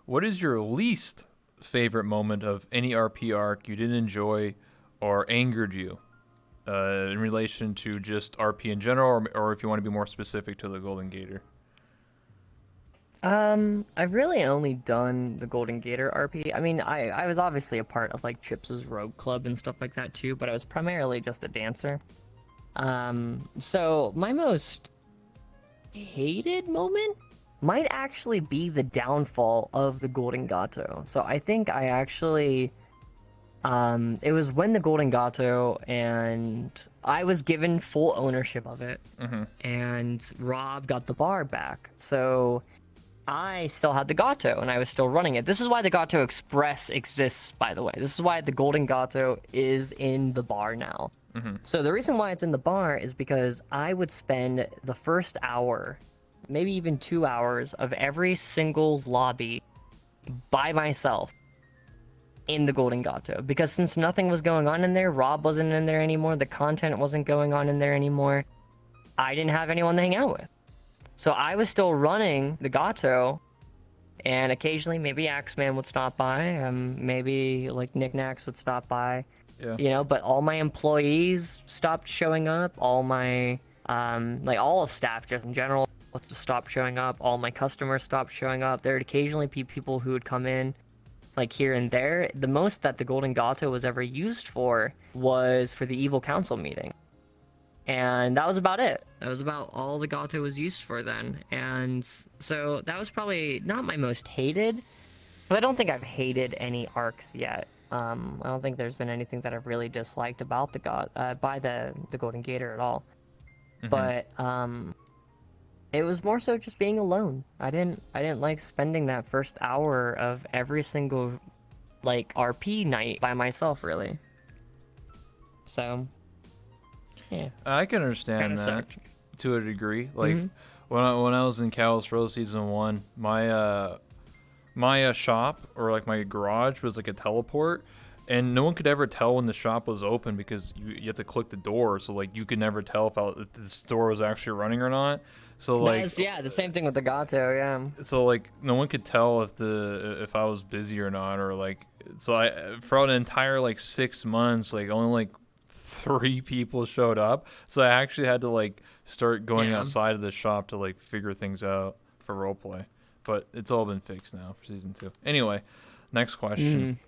What is your least favorite moment of any RP arc you didn't enjoy or angered you in relation to just RP in general, or if you want to be more specific to the Golden Gator? I've really only done the Golden Gator RP. I mean, I was obviously a part of like Chips's Rogue Club and stuff like that too, but I was primarily just a dancer. So my most hated moment might actually be the downfall of the Golden Gato. So I think I actually, it was when the Golden Gato, and I was given full ownership of it, and Rob got the bar back. So I still had the Gato, and I was still running it. This is why the Gato Express exists, by the way. This is why the Golden Gato is in the bar now. So the reason why it's in the bar is because I would spend the first hour, maybe even 2 hours of every single lobby by myself in the Golden Gato. Because since nothing was going on in there, Rob wasn't in there anymore, the content wasn't going on in there anymore, I didn't have anyone to hang out with. So I was still running the Gato, and occasionally maybe Axeman would stop by, maybe like Knickknacks would stop by, you know, but all my employees stopped showing up, all my, like all of staff just in general stopped showing up, all my customers stopped showing up. There would occasionally be people who would come in like here and there. The most that the Golden Gato was ever used for was for the Evil Council meeting, and that was about it. That was about all the Gato was used for then. And so that was probably not my most hated, but I don't think I've hated any arcs yet. I don't think there's been anything that I've really disliked about the the Golden Gator at all. But it was more so just being alone. I didn't like spending that first hour of every single like RP night by myself, really. So yeah, I can understand Kinda that sucked. to a degree. Like when I was in Kalos Row Season 1, my shop, or like my garage, was like a teleport, and no one could ever tell when the shop was open because you have to click the door, so like you could never tell if the store was actually running or not. So like the same thing with the Gato, yeah. So like no one could tell if I was busy or not, or like, so I, for an entire like 6 months, like only like 3 people showed up, so I actually had to like start going outside of the shop to like figure things out for roleplay. But it's all been fixed now for Season 2. Anyway, next question.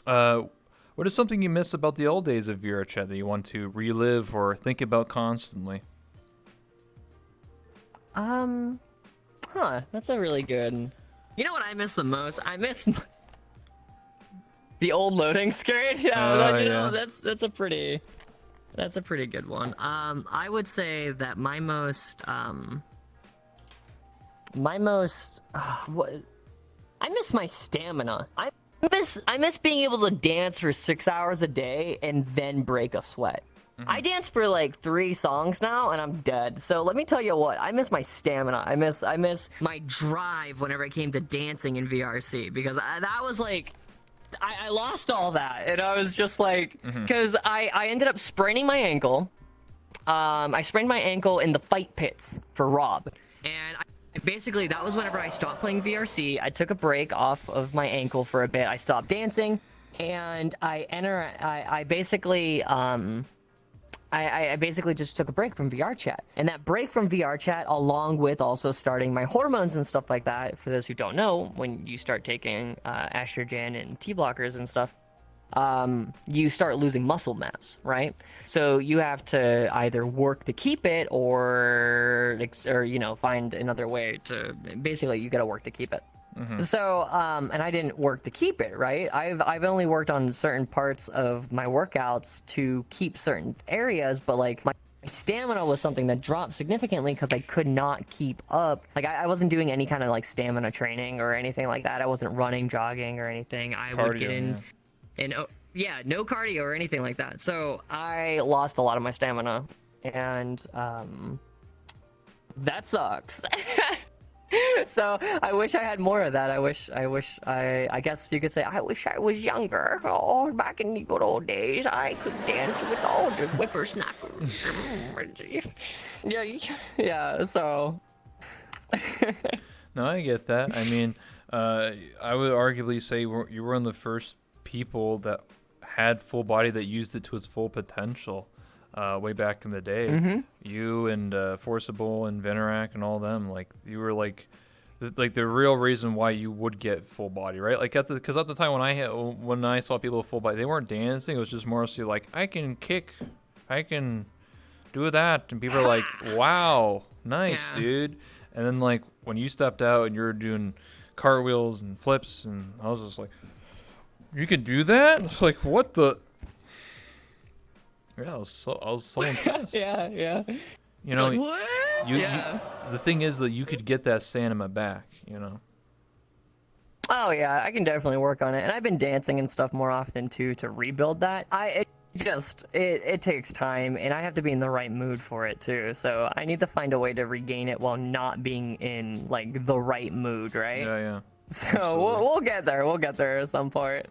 What is something you miss about the old days of Vera Chat that you want to relive or think about constantly? That's a really good. You know what I miss the most? I miss the old loading screen. Know, that's a pretty good one. I would say that my most I miss my stamina. I miss being able to dance for 6 hours a day and then break a sweat. I dance for like 3 songs now and I'm dead. So let me tell you what, I miss my stamina. I miss my drive whenever it came to dancing in VRC, because that was like, I lost all that, and I was just like, because I ended up spraining my ankle. I sprained my ankle in the fight pits for Rob, and basically that was whenever I stopped playing VRC. I took a break off of my ankle for a bit. I stopped dancing, and I basically just took a break from VR chat. And that break from VR chat, along with also starting my hormones and stuff like that, for those who don't know, when you start taking estrogen and T blockers and stuff, you start losing muscle mass, right? So you have to either work to keep it or find another way to, basically you got to work to keep it. So, and I didn't work to keep it, right? I've only worked on certain parts of my workouts to keep certain areas, but like my stamina was something that dropped significantly because I could not keep up. Like I wasn't doing any kind of like stamina training or anything like that. I wasn't running, jogging, or anything. I would get in, and no cardio or anything like that. So I lost a lot of my stamina, and that sucks. So I wish I had more of that. I guess you could say I wish I was younger. Oh, back in the good old days, I could dance with all the whippersnappers. yeah. So. No, I get that. I mean, I would arguably say you were one of the first people that had full body that used it to its full potential. Way back in the day, you and Forcible and Venerak and all them, like you were like the real reason why you would get full body, right? Like because at the time when I saw people with full body, they weren't dancing. It was just mostly like I can kick, I can do that, and people are like, wow, nice, dude. And then like when you stepped out and you were doing cartwheels and flips, and I was just like, you could do that? It's like what the. Yeah, I was so impressed. yeah. You know, like, what? You, the thing is that you could get that stamina back, you know. Oh yeah, I can definitely work on it, and I've been dancing and stuff more often too to rebuild that. It takes time, and I have to be in the right mood for it too. So I need to find a way to regain it while not being in like the right mood, right? Yeah. So we'll get there. We'll get there at some point.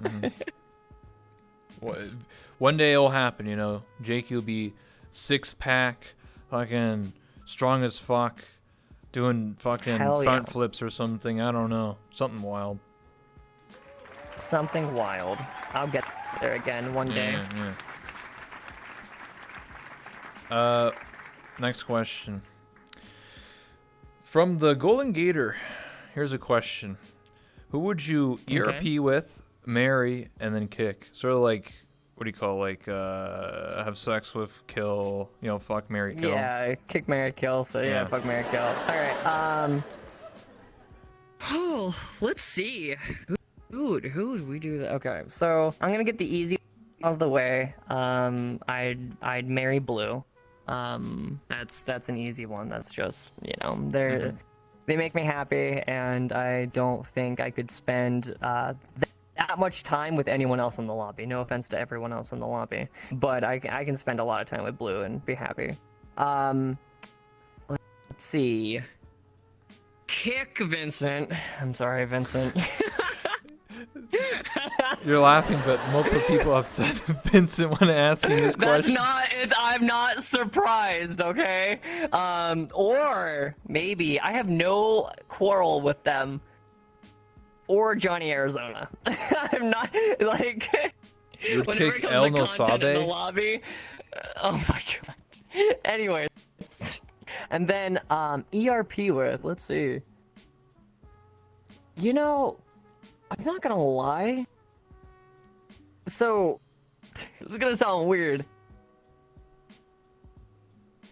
One day it'll happen, you know. Jake, you'll be 6-pack, fucking strong as fuck, doing fucking front flips or something. I don't know, something wild. Something wild. I'll get there again one day. Yeah. Next question. From the Golden Gator, here's a question: who would you ERP with, marry, and then kick? Sort of like, what do you call, like, have sex with, kill, you know, fuck, marry, kill. Yeah, kick, marry, kill. So yeah, fuck, marry, kill. All right. Oh, let's see. Who would we do that? Okay, so I'm gonna get the easy out of the way. I'd marry Blue. That's an easy one. That's just, you know, they make me happy, and I don't think I could spend that much time with anyone else in the lobby. No offense to everyone else in the lobby, but I can spend a lot of time with Blue and be happy. Let's see. Kick Vincent. I'm sorry, Vincent. You're laughing, but multiple people have said Vincent when asking this question. That's not it. I'm not surprised, okay? Or maybe I have no quarrel with them. Or Johnny Arizona. I'm not like. You would whenever kick it El comes to content in the Nosabe? lobby. Oh my god. Anyway, and then ERP with. Let's see. You know, I'm not gonna lie. So, this is gonna sound weird.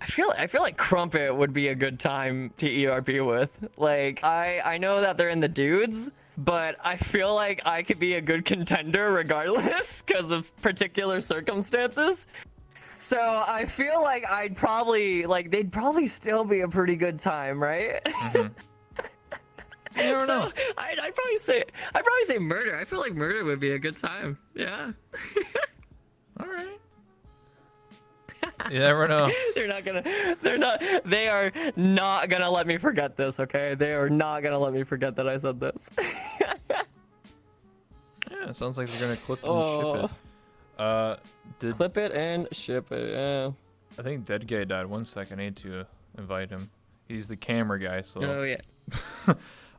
I feel like Crumpet would be a good time to ERP with. Like, I know that they're in the dudes, but I feel like I could be a good contender regardless because of particular circumstances. So I feel like they'd probably still be a pretty good time, right? Mm-hmm. You never know. I'd probably say Murder. I feel like Murder would be a good time. Yeah. All right. You never know. They are not gonna let me forget this, okay? They are not gonna let me forget that I said this. Yeah, it sounds like they're gonna clip and ship it. Clip it and ship it, yeah. I think Dead Guy died. 1 second, I need to invite him. He's the camera guy, so. Oh, yeah.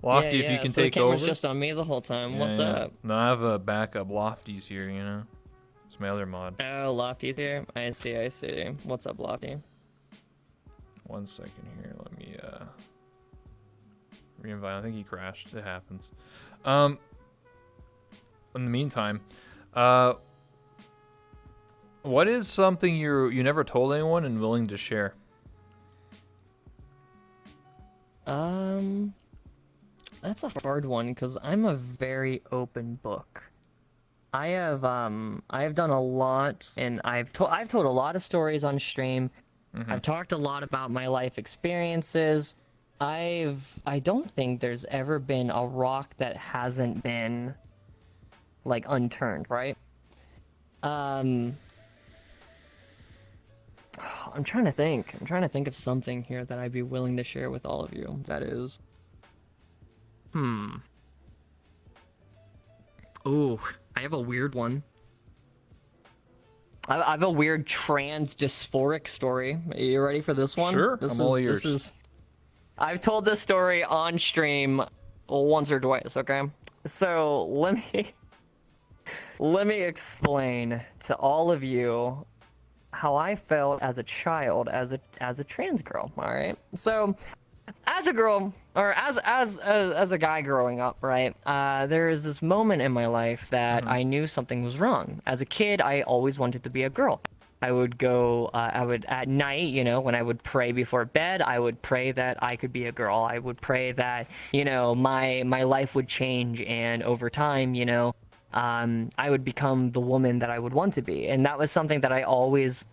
Lofty, if you can so take the camera's over. just on me the whole time. Yeah, What's up? No, I have a backup. Lofty's here, you know. It's my other mod. Oh, Lofty's here. I see. What's up, Lofty? 1 second here. Let me re-invite. I think he crashed. It happens. In the meantime, What is something you never told anyone and willing to share? That's a hard one because I'm a very open book. I have done a lot, and I've told a lot of stories on stream. I've talked a lot about my life experiences. I don't think there's ever been a rock that hasn't been like unturned, right? I'm trying to think. I'm trying to think of something here that I'd be willing to share with all of you. That is, Ooh, I have a weird one. I have a weird trans dysphoric story. Are you ready for this one? Sure, I'm all ears. I've told this story on stream once or twice, okay? So let me explain to all of you how I felt as a child, as a trans girl, all right? So as a girl, or as a guy growing up, right? There is this moment in my life that I knew something was wrong. As a kid, I always wanted to be a girl. I would go, at night, you know, when I would pray before bed, I would pray that I could be a girl. I would pray that, you know, my life would change, and over time, you know, I would become the woman that I would want to be. And that was something that I always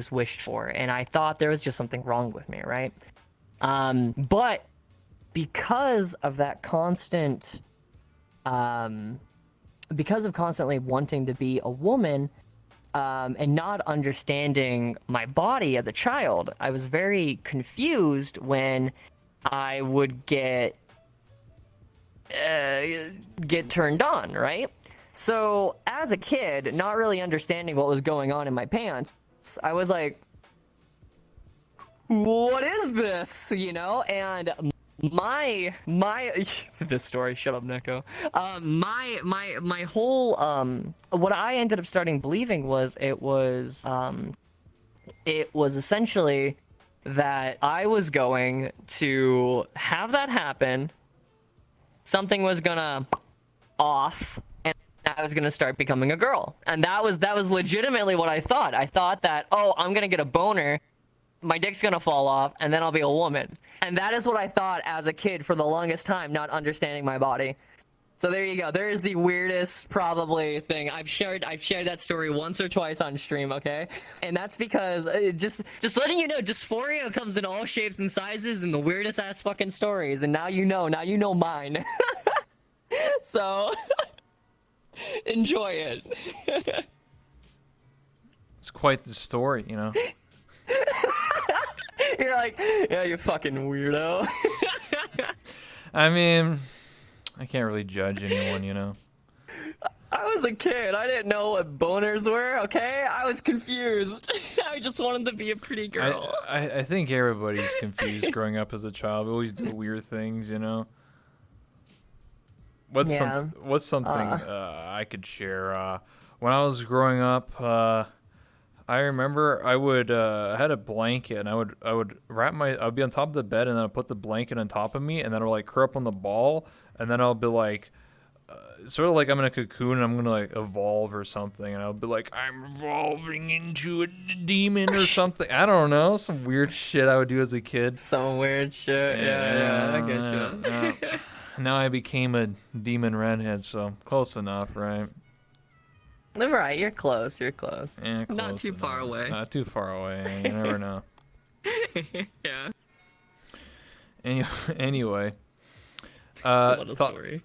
wished for. And I thought there was just something wrong with me, right? But because of that constant, because of constantly wanting to be a woman, and not understanding my body as a child, I was very confused when I would get turned on, right? So as a kid, not really understanding what was going on in my pants, I was like, what is this? You know? And my this story, shut up, Neko. My whole what I ended up starting believing was it was essentially that I was going to have that happen, something was gonna off, and I was gonna start becoming a girl. And that was legitimately what I thought. I thought that, oh, I'm gonna get a boner, my dick's gonna fall off, and then I'll be a woman. And that is what I thought as a kid for the longest time, not understanding my body. So there you go. There is the weirdest probably thing. I've shared that story once or twice on stream, okay? And that's because just letting you know, dysphoria comes in all shapes and sizes and the weirdest ass fucking stories. And now you know mine. So enjoy it. It's quite the story, you know. You're like, yeah, you fucking weirdo. I mean, I can't really judge anyone, you know. I was a kid. I didn't know what boners were, okay? I was confused. I just wanted to be a pretty girl. I think everybody's confused growing up as a child. We always do weird things, you know. What's something I could share? When I was growing up, I remember I would I had a blanket, and I would I'd be on top of the bed, and then I'd put the blanket on top of me, and then I'll like curl up on the ball, and then I'll be like sort of like I'm in a cocoon and I'm gonna like evolve or something, and I'll be like, I'm evolving into a demon or something. I don't know, some weird shit I would do as a kid. Some weird shit. Yeah, I get you. Now I became a demon redhead, so close enough, right? Right, you're close. You're close. Yeah, close Not too enough. far away. Not too far away. You never know. Yeah. Anyway. What a story.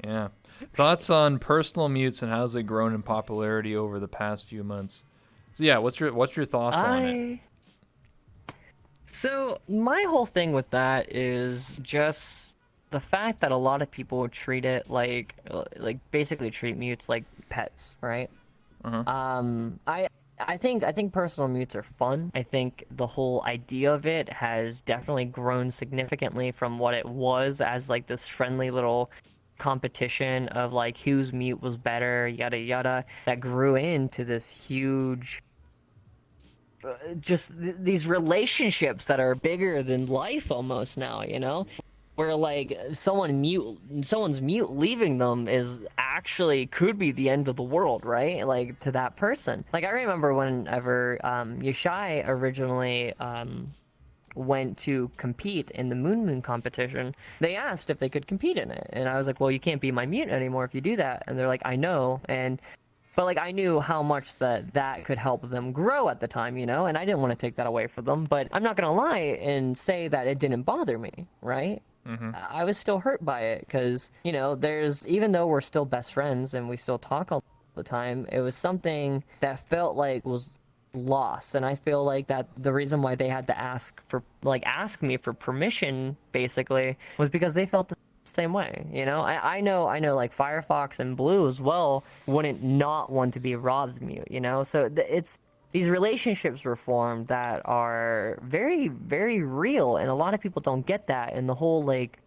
Yeah. Thoughts on personal mutes and how's it grown in popularity over the past few months? So yeah, what's your thoughts on it? So my whole thing with that is just the fact that a lot of people treat it like basically treat mutes like pets, right? I think personal mutes are fun. I think the whole idea of it has definitely grown significantly from what it was as like this friendly little competition of like whose mute was better, yada yada, that grew into this huge these relationships that are bigger than life almost now, you know? where like someone's mute leaving them is actually could be the end of the world, right? Like to that person. Like I remember whenever Yashai originally went to compete in the Moon competition, they asked if they could compete in it, and I was like, well, you can't be my mute anymore if you do that. And they're like, I know. But like I knew how much that could help them grow at the time, you know, and I didn't want to take that away from them. But I'm not gonna lie and say that it didn't bother me, right? I was still hurt by it because, you know, even though we're still best friends and we still talk all the time, it was something that felt like was lost. And I feel like that the reason why they had to ask me for permission basically was because they felt the same way, you know. I know like Firefox and Blue as well wouldn't not want to be Rob's mute, you know. So it's these relationships were formed that are very, very real, and a lot of people don't get that. And the whole like,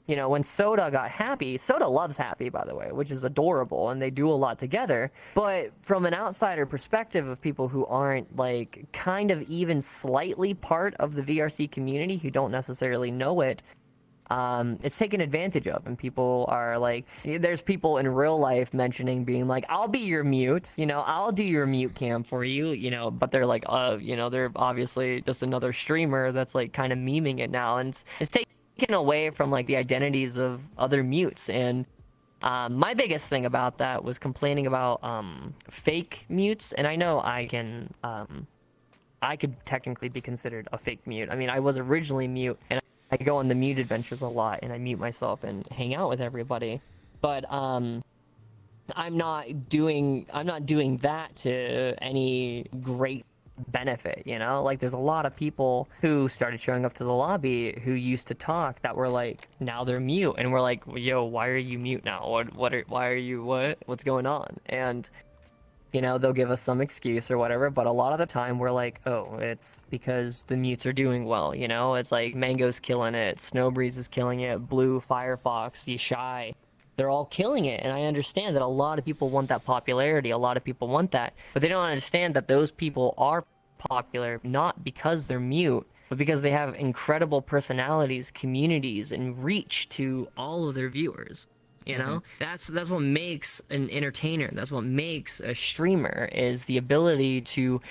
you know, when Soda got Happy, Soda loves Happy, by the way, which is adorable, and they do a lot together. But from an outsider perspective of people who aren't like kind of even slightly part of the VRC community, who don't necessarily know it, it's taken advantage of, and people are like, there's people in real life mentioning being like, I'll be your mute, you know, I'll do your mute cam for you, you know, but they're like, you know, they're obviously just another streamer that's like kind of memeing it now, and it's taken away from like the identities of other mutes. And my biggest thing about that was complaining about fake mutes, and I know I could technically be considered a fake mute. I mean, I was originally mute, and I go on the mute adventures a lot, and I mute myself and hang out with everybody. But I'm not doing that to any great benefit, you know. Like there's a lot of people who started showing up to the lobby who used to talk that were like, now they're mute, and we're like, yo, why are you mute now? What's going on? And you know, they'll give us some excuse or whatever, but a lot of the time we're like, oh, it's because the mutes are doing well, you know? It's like Mango's killing it, Snowbreeze is killing it, Blue, Firefox, Yashai, they're all killing it. And I understand that a lot of people want that popularity, a lot of people want that, but they don't understand that those people are popular not because they're mute, but because they have incredible personalities, communities, and reach to all of their viewers. You know, that's what makes an entertainer. That's what makes a streamer, is the ability to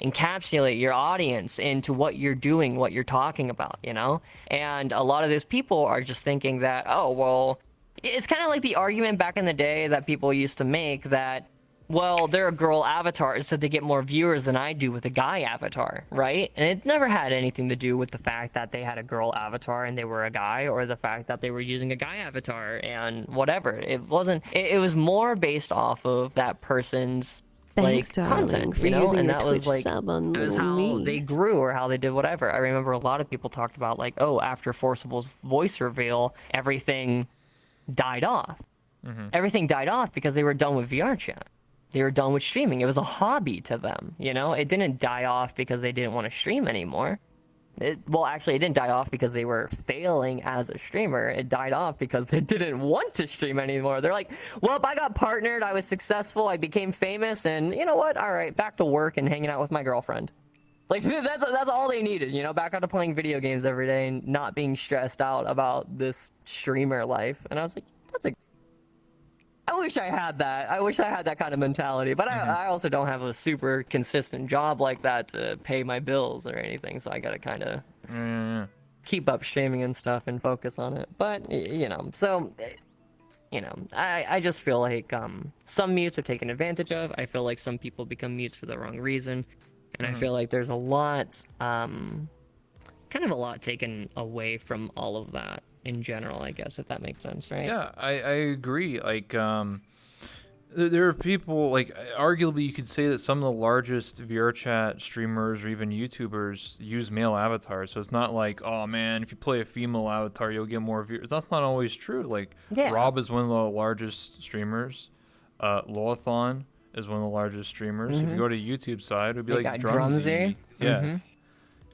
encapsulate your audience into what you're doing, what you're talking about, you know? And a lot of those people are just thinking that, oh, well, it's kind of like the argument back in the day that people used to make that, well, they're a girl avatar, so they get more viewers than I do with a guy avatar, right? And it never had anything to do with the fact that they had a girl avatar and they were a guy, or the fact that they were using a guy avatar and whatever. It wasn't. It was more based off of that person's Thanks, like darling, content, for you know, using and your that was Twitch like sub on it was little how me. they grew or how they did whatever. I remember a lot of people talked about like, oh, after Forcible's voice reveal, everything died off. Everything died off because they were done with VR chat. They were done with streaming. It was a hobby to them, you know? It didn't die off because they didn't want to stream anymore. Well, actually, it didn't die off because they were failing as a streamer. It died off because they didn't want to stream anymore. They're like, well, I got partnered, I was successful, I became famous, and you know what? All right, back to work and hanging out with my girlfriend. Like, that's all they needed, you know? Back out to playing video games every day and not being stressed out about this streamer life. And I was like, I wish I had that. I wish I had that kind of mentality. But I also don't have a super consistent job like that to pay my bills or anything. So I got to kind of keep up streaming and stuff and focus on it. But, you know, so, you know, I just feel like some mutes are taken advantage of. I feel like some people become mutes for the wrong reason. And I feel like there's a lot, kind of a lot taken away from all of that. In general, I guess, if that makes sense, right? Yeah, I agree. Like, there are people, like, arguably you could say that some of the largest VR chat streamers or even YouTubers use male avatars. So it's not like, oh man, if you play a female avatar, you'll get more viewers. That's not always true. Like, Rob is one of the largest streamers. Loathon is one of the largest streamers. If you go to YouTube side, it would be like Drumsy. Yeah.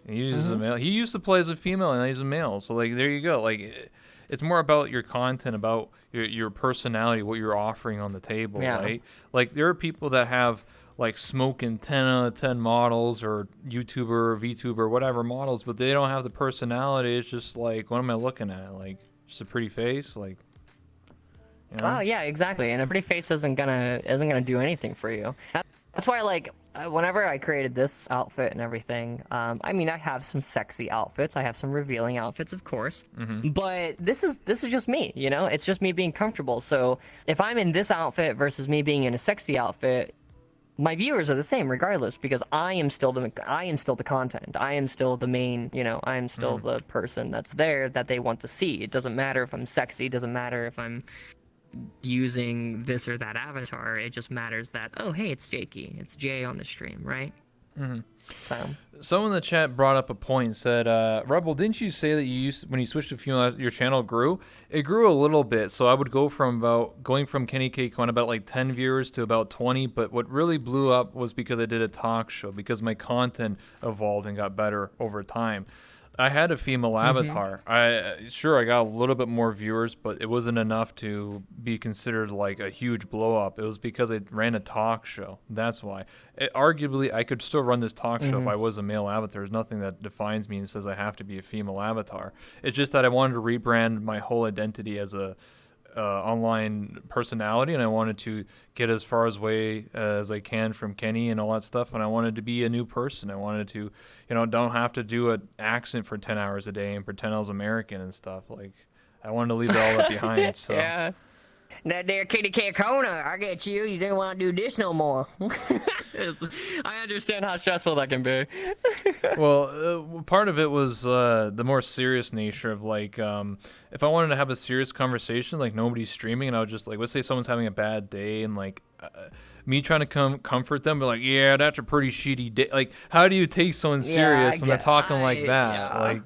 He uses a male. He used to play as a female, and now he's a male. So, like, there you go. Like, it's more about your content, about your personality, what you're offering on the table, right? Like, there are people that have like smoking 10 out of 10 models or YouTuber, VTuber, whatever models, but they don't have the personality. It's just like, what am I looking at? Like, just a pretty face? Like, you know? Oh yeah, exactly. And a pretty face isn't gonna do anything for you. That's why, like, whenever I created this outfit and everything, I mean, I have some sexy outfits. I have some revealing outfits, of course. But this is just me, you know? It's just me being comfortable. So if I'm in this outfit versus me being in a sexy outfit, my viewers are the same regardless, because I am still the content. I am still the main, you know, I am still the person that's there that they want to see. It doesn't matter if I'm sexy, it doesn't matter if I'm using this or that avatar. It just matters that, oh hey, it's J4key, it's Jay on the stream, right? So someone in the chat brought up a point and said, Rebel, didn't you say that when you switched to female, your channel grew? It grew a little bit. So I would go from going from Kenny Cake on about like 10 viewers to about 20. But what really blew up was because I did a talk show, because my content evolved and got better over time. I had a female avatar. I got a little bit more viewers, but it wasn't enough to be considered like a huge blow up. It was because I ran a talk show. That's why. Arguably, I could still run this talk show if I was a male avatar. There's nothing that defines me and says I have to be a female avatar. It's just that I wanted to rebrand my whole identity as a online personality, and I wanted to get as far away as I can from Kenny and all that stuff, and I wanted to be a new person. I wanted to, you know, don't have to do an accent for 10 hours a day and pretend I was American and stuff. Like, I wanted to leave it all up behind. So yeah. That there kitty cat corner, I get you. You didn't want to do this no more. I understand how stressful that can be. Well, part of it was the more serious nature of like, if I wanted to have a serious conversation, like nobody's streaming, and I would just like, let's say someone's having a bad day, and like me trying to comfort them, but like, yeah, that's a pretty shitty day. Like, how do you take someone serious when they're talking like that? Yeah. Like.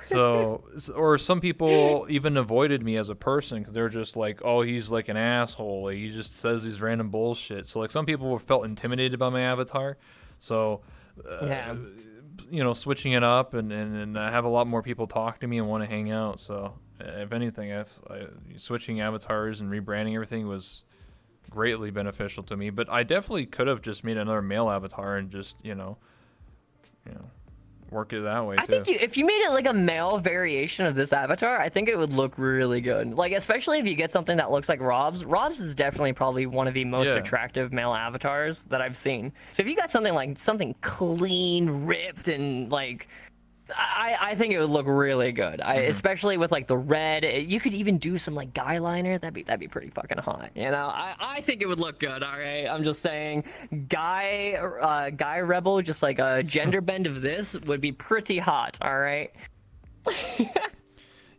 So, or some people even avoided me as a person because they're just like, oh, he's like an asshole. Like, he just says these random bullshit. So, like, some people felt intimidated by my avatar. So, you know, switching it up and I have a lot more people talk to me and want to hang out. So, if anything, switching avatars and rebranding everything was greatly beneficial to me. But I definitely could have just made another male avatar and just, you know. Work it that way too. I think if you made it like a male variation of this avatar, I think it would look really good. Like, especially if you get something that looks like Rob's. Rob's is definitely probably one of the most attractive male avatars that I've seen. So if you got something clean, ripped, and like, I think it would look really good. Especially with like the red. You could even do some like guy liner. That'd be pretty fucking hot. You know, I think it would look good. All right, I'm just saying, guy rebel, just like a gender bend of this would be pretty hot. All right.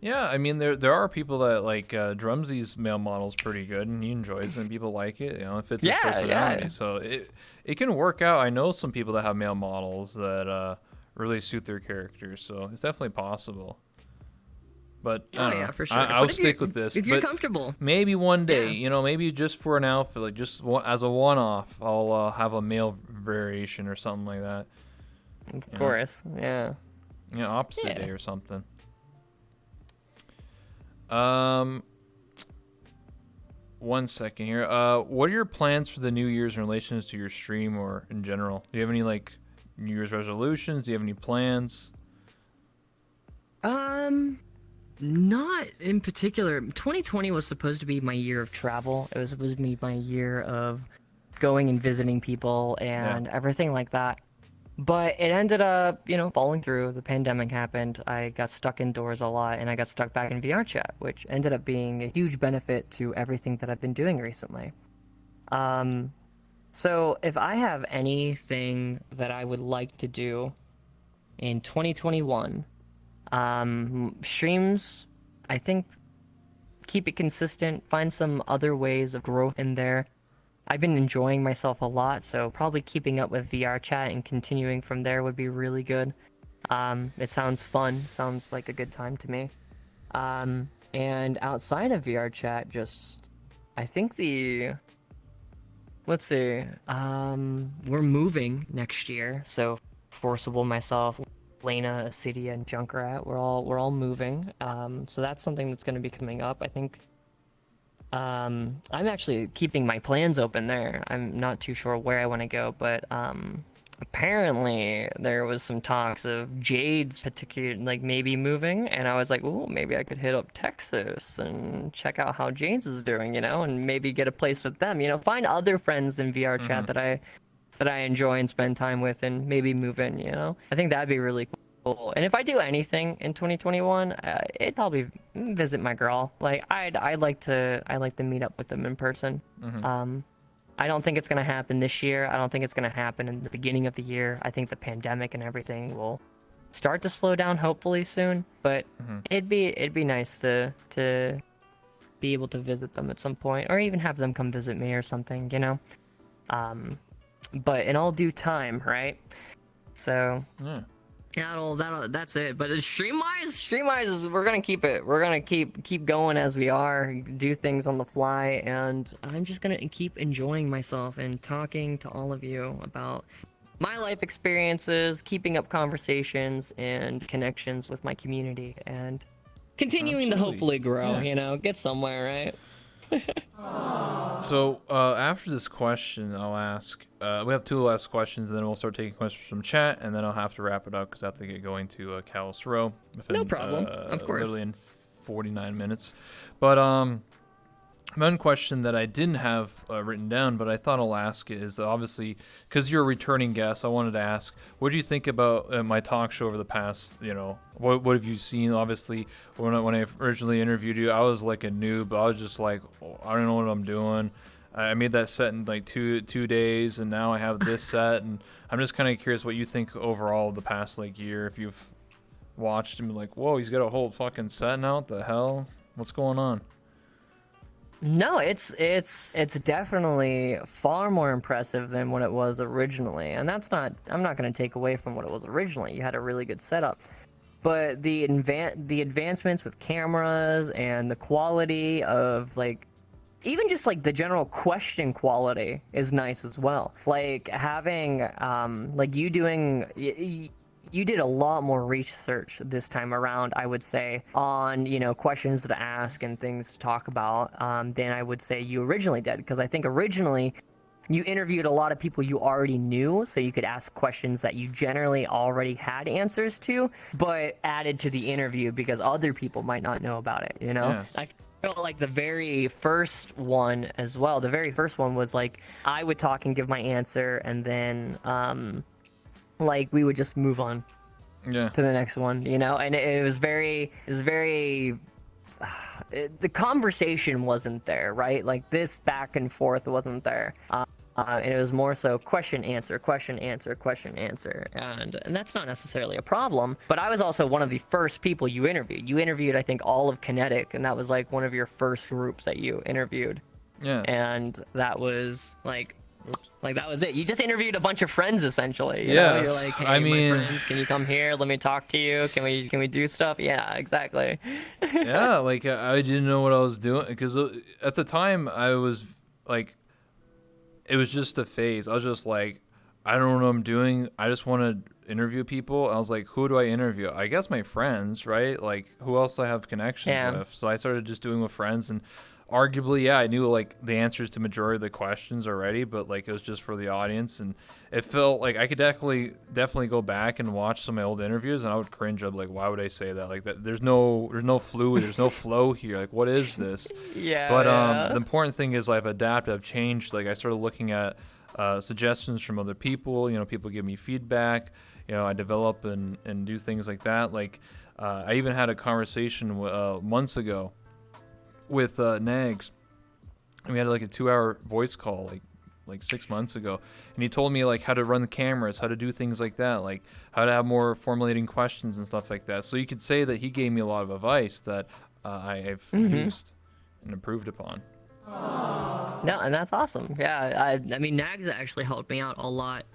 Yeah, I mean there are people that like Drumsy's male model's pretty good and he enjoys it and people like it. You know, it fits his personality. Yeah. So it can work out. I know some people that have male models that really suit their characters, so it's definitely possible. But for sure. I'll stick with this. If you're comfortable, maybe one day, you know, maybe just for an outfit, like just as a one-off, I'll have a male variation or something like that. Of course, yeah. Yeah, opposite day or something. One second here. What are your plans for the New Year's in relation to your stream or in general? Do you have any like New Year's resolutions? Do you have any plans? Not in particular. 2020 was supposed to be my year of travel. It was supposed to be my year of going and visiting people and everything like that. But it ended up, you know, falling through. The pandemic happened. I got stuck indoors a lot, and I got stuck back in VR chat, which ended up being a huge benefit to everything that I've been doing recently. So if I have anything that I would like to do in 2021, streams, I think keep it consistent, find some other ways of growth in there. I've been enjoying myself a lot, so probably keeping up with VR chat and continuing from there would be really good. It sounds fun, sounds like a good time to me. And outside of VR chat, just, I think let's see, we're moving next year, so Forcible, myself, Lena, Acedia, and Junkrat, we're all moving. So that's something that's going to be coming up. I think I'm actually keeping my plans open there. I'm not too sure where I want to go, but apparently there was some talks of Jade's particular, like maybe moving, and I was like, oh, maybe I could hit up Texas and check out how Jade's is doing, and maybe get a place with them. Find other friends in VR chat that I enjoy and spend time with, and maybe move in. I think that'd be really cool. And if I do anything in 2021, it'd probably visit my girl. Like I'd like to meet up with them in person. I don't think it's gonna happen this year. I don't think it's gonna happen in the beginning of the year. I think the pandemic and everything will start to slow down hopefully soon. But it'd be nice to be able to visit them at some point, or even have them come visit me or something. But in all due time, right? So. Yeah. That's it. But Streamwise is we're gonna keep it. We're gonna keep going as we are, do things on the fly, and I'm just gonna keep enjoying myself and talking to all of you about my life experiences, keeping up conversations and connections with my community, and continuing to hopefully grow. Get somewhere, right? So after this question, I'll ask. We have two last questions, and then we'll start taking questions from chat, and then I'll have to wrap it up because I have to get going to Callus Row. No problem. Of course. Literally in 49 minutes. But one question that I didn't have written down, but I thought I'll ask is obviously because you're a returning guest. I wanted to ask, what do you think about my talk show over the past? What have you seen? Obviously, when I originally interviewed you, I was like a noob. I was just like, I don't know what I'm doing. I made that set in like two days, and now I have this set, and I'm just kind of curious what you think overall of the past like year. If you've watched him, like, whoa, he's got a whole fucking set now. What the hell? What's going on? No, it's definitely far more impressive than what it was originally, and I'm not going to take away from what it was originally. You had a really good setup, but the advancements with cameras and the quality of like, even just like the general question quality is nice as well. Like having like you doing. You did a lot more research this time around, I would say, on, questions to ask and things to talk about than I would say you originally did. Because I think originally you interviewed a lot of people you already knew, so you could ask questions that you generally already had answers to, but added to the interview because other people might not know about it, Yes. I felt like the very first one as well. The very first one was like, I would talk and give my answer, and then like we would just move on to the next one, and it was very the conversation wasn't there, right? Like this back and forth wasn't there, and it was more so question answer, and that's not necessarily a problem. But I was also one of the first people you interviewed I think all of Kinetic, and that was like one of your first groups that you interviewed. Yes. And that was like that was it. You just interviewed a bunch of friends essentially. Yes. You're like, hey, my friends, can you come here? Let me talk to you. Can we do stuff? Yeah, exactly. Yeah, like I didn't know what I was doing because at the time I was like, it was just a phase. I was just like, I don't know what I'm doing. I just want to interview people. I was like, who do I interview? I guess my friends, right? Like, who else do I have connections with? So I started just doing with friends, and arguably, yeah, I knew like the answers to majority of the questions already, but like it was just for the audience, and it felt like I could definitely go back and watch some of my old interviews, and I would cringe. I'd be like, why would I say that? Like that, there's no fluid, there's no flow here. Like, what is this? Yeah. But the important thing is I've adapted, I've changed. Like I started looking at suggestions from other people. People give me feedback. I develop and do things like that. Like I even had a conversation months ago with Nags, and we had like a 2-hour voice call like 6 months ago, and he told me like how to run the cameras, how to do things like that, like how to have more formulating questions and stuff like that. So you could say that he gave me a lot of advice that I've used and improved upon. No, and that's awesome. Yeah, I mean, Nags actually helped me out a lot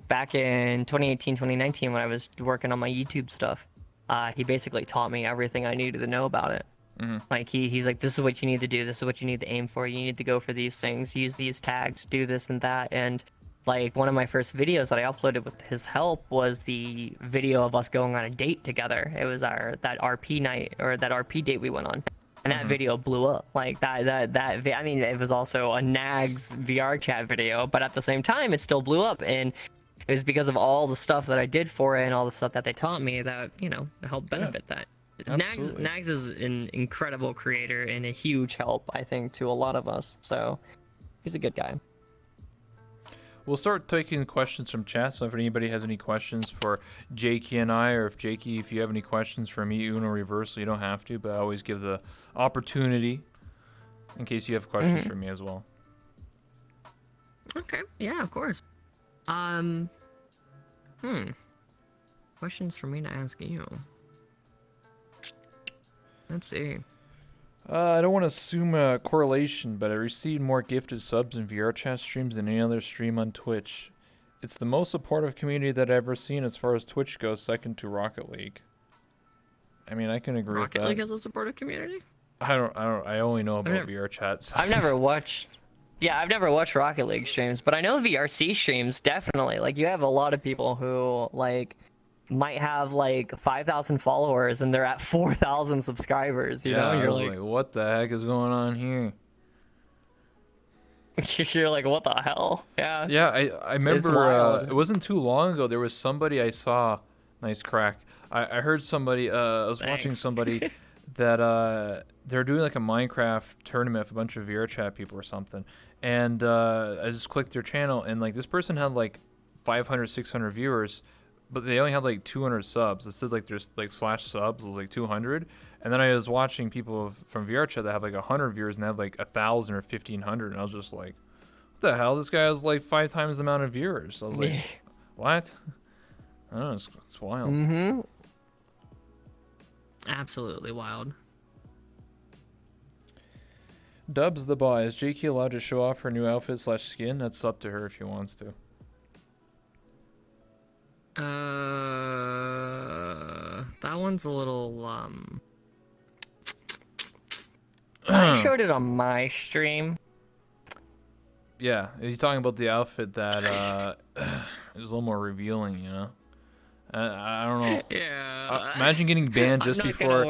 back in 2018, 2019 when I was working on my YouTube stuff. He basically taught me everything I needed to know about it. Like he's like, this is what you need to do, this is what you need to aim for, you need to go for these things, use these tags, do this and that. And like one of my first videos that I uploaded with his help was the video of us going on a date together. It was that RP night, or that RP date we went on. and that video blew up. Like I mean, it was also a Nags VR chat video, but at the same time, it still blew up, and it was because of all the stuff that I did for it and all the stuff that they taught me that, you know, helped benefit that. absolutely. Nags is an incredible creator and a huge help, I think, to a lot of us. So he's a good guy. We'll start taking questions from chat. So if anybody has any questions for J4key and I, or if J4key, if you have any questions for me, Uno Reversal, you don't have to, but I always give the opportunity in case you have questions for me as well. Okay. Yeah, of course. Questions for me to ask you. Let's see. I don't want to assume a correlation, but I received more gifted subs in VR chat streams than any other stream on Twitch. It's the most supportive community that I've ever seen as far as Twitch goes, second to Rocket League. I mean, I can agree with that. Rocket League has a supportive community? I only know about VR chats. I've never watched Rocket League streams, but I know VRC streams, definitely. Like, you have a lot of people who, like, might have, like, 5,000 followers, and they're at 4,000 subscribers, you know? I You're was like, what the heck is going on here? you're like, what the hell? Yeah. Yeah, I remember wild. it wasn't too long ago. There was somebody I saw. Nice crack. I heard somebody. I was watching Thanks. somebody that they're doing like a Minecraft tournament with a bunch of VR chat people or something. And I just clicked their channel, and like this person had like 500, 600 viewers, but they only had like 200 subs. It said like there's like slash subs was like 200. And then I was watching people from VR chat that have like 100 viewers and they have like 1,000 or 1,500, and I was just like, what the hell? This guy has like 5 times the amount of viewers. I was like, what? I don't know, it's wild. Mm-hmm. Absolutely wild. Dubs the boy. Is J4key allowed to show off her new outfit / skin? That's up to her if she wants to. That one's a little, I showed it on my stream. Yeah, he's talking about the outfit that is a little more revealing, you know? I don't know. Yeah. Imagine getting banned just before.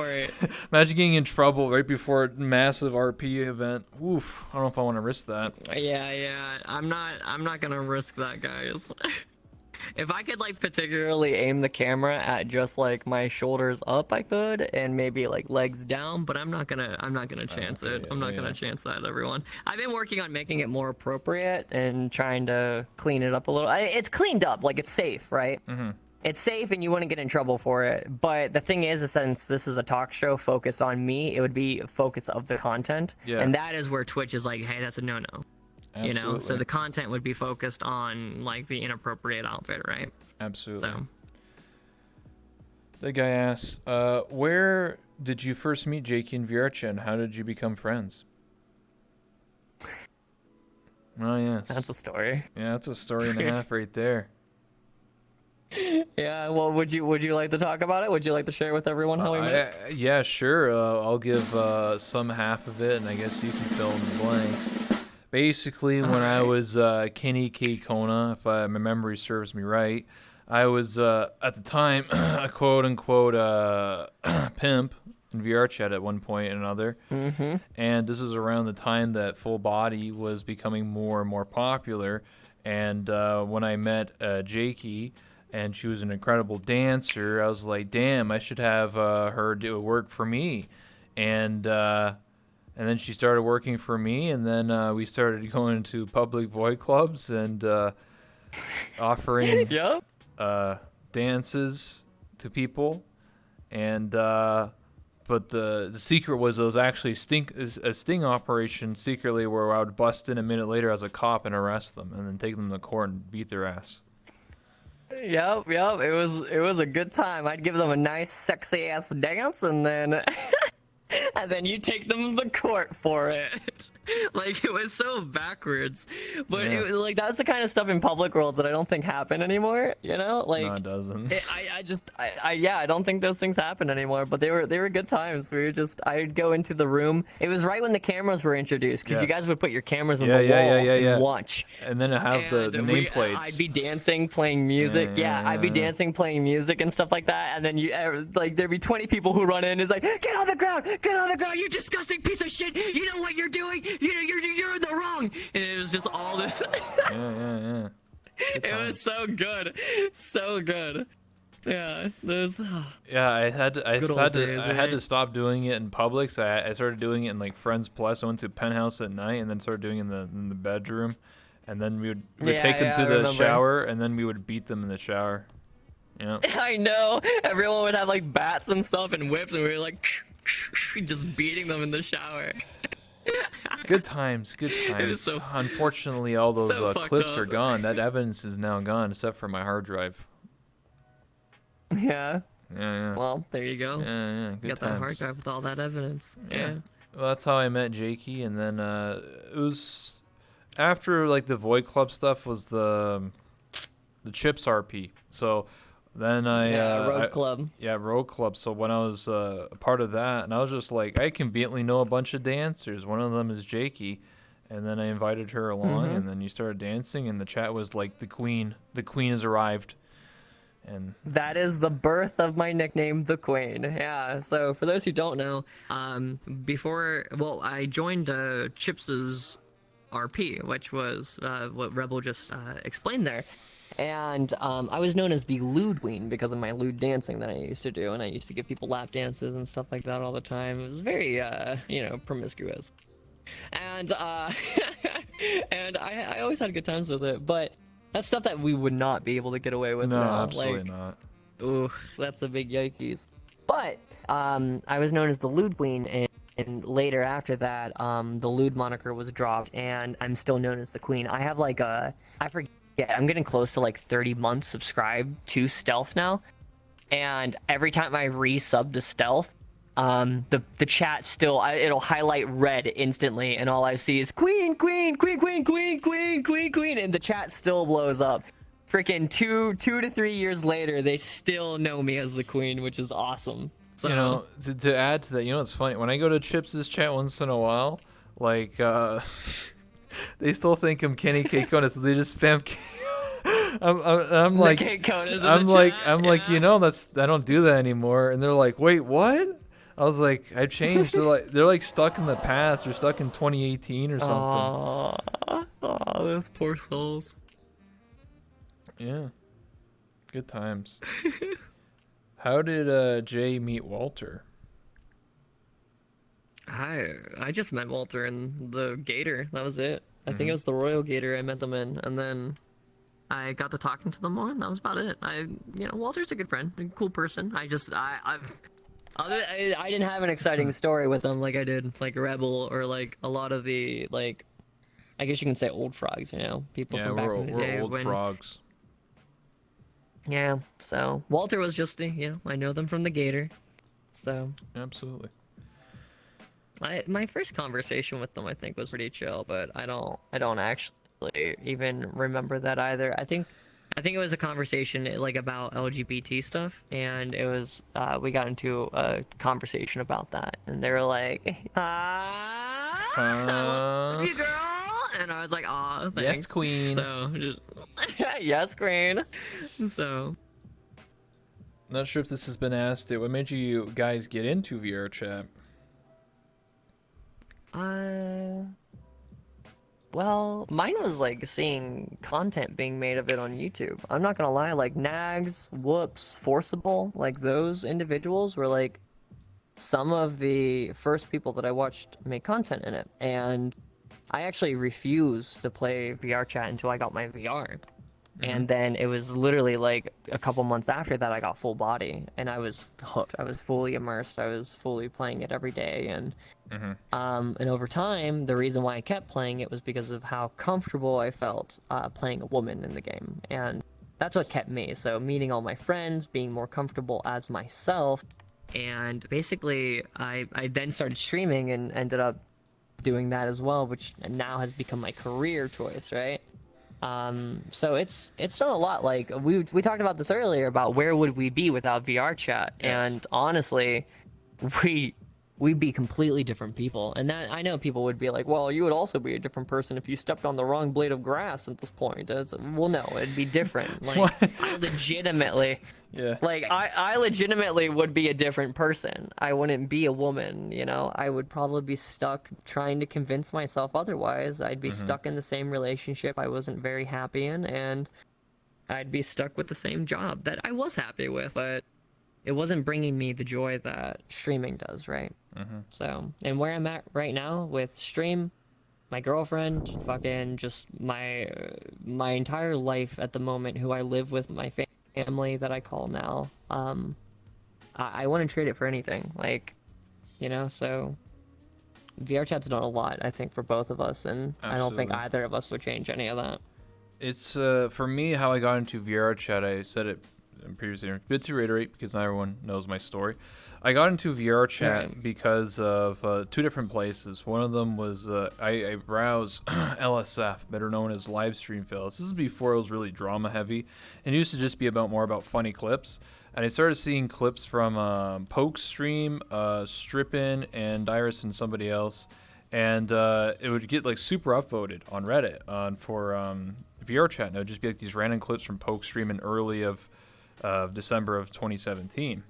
Imagine getting in trouble right before a massive RP event. Oof. I don't know if I want to risk that. Yeah. I'm not gonna risk that, guys. If I could like particularly aim the camera at just like my shoulders up, I could, and maybe like legs down, but I'm not gonna chance it. I'm not gonna chance that, everyone. I've been working on making it more appropriate and trying to clean it up a little. It's cleaned up, like it's safe, right? Mm-hmm. It's safe and you wouldn't get in trouble for it. But the thing is, since this is a talk show focused on me, it would be a focus of the content. Yeah. And that is where Twitch is like, hey, that's a no-no. You know, so Absolutely. the content would be focused on like the inappropriate outfit, right? Absolutely. So The guy asks, where did you first meet J4key and Vera, and how did you become friends? Oh, yes. that's a story. Yeah, that's a story and a half right there. Yeah, well, would you like to talk about it? Would you like to share with everyone how we met? Yeah, sure. I'll give some half of it, and I guess you can fill in the blanks. Basically, when I was Kenny K. Kona, if my memory serves me right, I was at the time a quote-unquote pimp in VR chat at one point or another. Mm-hmm. And this was around the time that full body was becoming more and more popular. And when I met J4key, and she was an incredible dancer, I was like, damn, I should have her do work for me. And then she started working for me, and then we started going to public void clubs and offering Yep. dances to people. And but the secret was it was actually a sting operation secretly where I would bust in a minute later as a cop and arrest them, and then take them to court and beat their ass. Yep. It was a good time. I'd give them a nice, sexy ass dance, and then and then you take them to court for it. Like it was so backwards, but Yeah. it was like that's the kind of stuff in public worlds that I don't think happen anymore. You know, like No, it doesn't. I don't think those things happen anymore. But they were good times. I'd go into the room. It was right when the cameras were introduced because you Yes. guys would put your cameras on Yeah, the yeah, wall yeah, yeah. and watch. And then it have the And nameplates. I'd be dancing, playing music. Yeah, I'd be yeah. dancing, playing music and stuff like that. And then like there'd be 20 people who run in. It's like, get on the ground, you disgusting piece of shit. You know what you're doing. You're in the wrong. And it was just all this. Yeah. Good It times. was so good, so good. Yeah, those. Yeah, I had to days, stop doing it in public. So I started doing it in like Friends Plus. I went to Penthouse at night, and then started doing it in the bedroom, and then we'd Yeah, take them yeah, to I the remember. shower, and then we would beat them in the shower. Yeah. I know. Everyone would have like bats and stuff and whips, and we were like just beating them in the shower. Good times, good times. so- Unfortunately, all those so fucked clips are up. gone. That evidence is now gone, except for my hard drive. Yeah. Yeah. Well, there you go. Yeah. Good Got times. that hard drive with all that evidence. Yeah. Well, that's how I met J4key, and then it was after like the Void Club stuff was the Chips RP. So then Road Club. Road Club. So when I was a part of that, and I was just like, I conveniently know a bunch of dancers. One of them is J4key, and then I invited her along, and then you started dancing, and the chat was like, the queen has arrived, and That is the birth of my nickname, the Queen. Yeah. So for those who don't know, I joined Chips's RP, which was what Rebel just explained there. And I was known as the lewd queen because of my lewd dancing that I used to do, and I used to give people lap dances and stuff like that all the time. It was very, promiscuous, and and I always had good times with it. But that's stuff that we would not be able to get away with no, now. absolutely Like, not. ooh, that's a big yikes. But I was known as the lewd queen, and later after that, the lewd moniker was dropped, and I'm still known as the queen. I have like I forget. I'm getting close to like 30 months subscribed to Stealth now, and every time I resub to Stealth, the chat still it'll highlight red instantly, and all I see is queen, and the chat still blows up. Freaking 2 to 3 years later, they still know me as the queen, which is awesome. So, You know, to add to that, you know, it's funny when I go to Chips' chat once in a while, like they still think I'm Kenny K. Kona, so they just spam. I'm like, K. Kona's in I'm the like, chat, I'm like, yeah. you know, I don't do that anymore. And they're like, wait, what? I was like, I changed. They're like stuck in the past. They're stuck in 2018 or something. Oh, those poor souls. Yeah, good times. How did Jay meet Walter? I just met Walter in the Gator. That was it. I think it was the Royal Gator I met them in, and then I got to talking to them more, and that was about it. Walter's a good friend, a cool person. I didn't have an exciting story with them like I did like Rebel or like a lot of the like, I guess you can say old frogs. People Yeah, from back in the day we're old when. frogs. Yeah. So Walter was just I know them from the Gator, so. Absolutely. My first conversation with them, I think, was pretty chill, but I don't actually even remember that either. I think it was a conversation like about LGBT stuff, and it was we got into a conversation about that, and they were like, I love you, girl, and I was like, aw, thanks. Yes, queen. So just yes, queen. So. Not sure if this has been asked. What made you guys get into VR chat? Well, mine was like seeing content being made of it on YouTube. I'm not gonna lie, like Nags, Whoops, Forcible, like those individuals were like some of the first people that I watched make content in it. And I actually refused to play VR chat until I got my VR. And then it was literally like a couple months after that I got full body, and I was hooked. I was fully immersed. I was fully playing it every day, and over time, the reason why I kept playing it was because of how comfortable I felt playing a woman in the game, and that's what kept me. So meeting all my friends, being more comfortable as myself, and basically I then started streaming and ended up doing that as well, which now has become my career choice, right? So it's not a lot. Like we talked about this earlier about where would we be without VR chat, Yes. and honestly, we'd be completely different people. And that I know people would be like, well, you would also be a different person if you stepped on the wrong blade of grass at this point. Well, no, it'd be different. Like What? I legitimately. Yeah. Like I legitimately would be a different person. I wouldn't be a woman, you know. I would probably be stuck trying to convince myself otherwise. I'd be stuck in the same relationship I wasn't very happy in, and I'd be stuck with the same job that I was happy with, but it wasn't bringing me the joy that streaming does, right? So, and where I'm at right now with stream, my girlfriend, fucking just my entire life at the moment, who I live with, my family that I call now. I wouldn't trade it for anything. Like, you know, so VR chat's done a lot, I think, for both of us, and I don't think Absolutely. either of us would change any of that. It's for me how I got into VR chat. I said it in previous interviews, but to reiterate because not everyone knows my story. I got into VR chat Right. because of two different places. One of them was I browse LSF, better known as live stream fails. This is before it was really drama heavy, and it used to just be more about funny clips. And I started seeing clips from Poke stream, Strippin, and Iris and somebody else, and it would get like super upvoted on Reddit for VR chat. And it would just be like these random clips from Poke stream in early of December of 2017.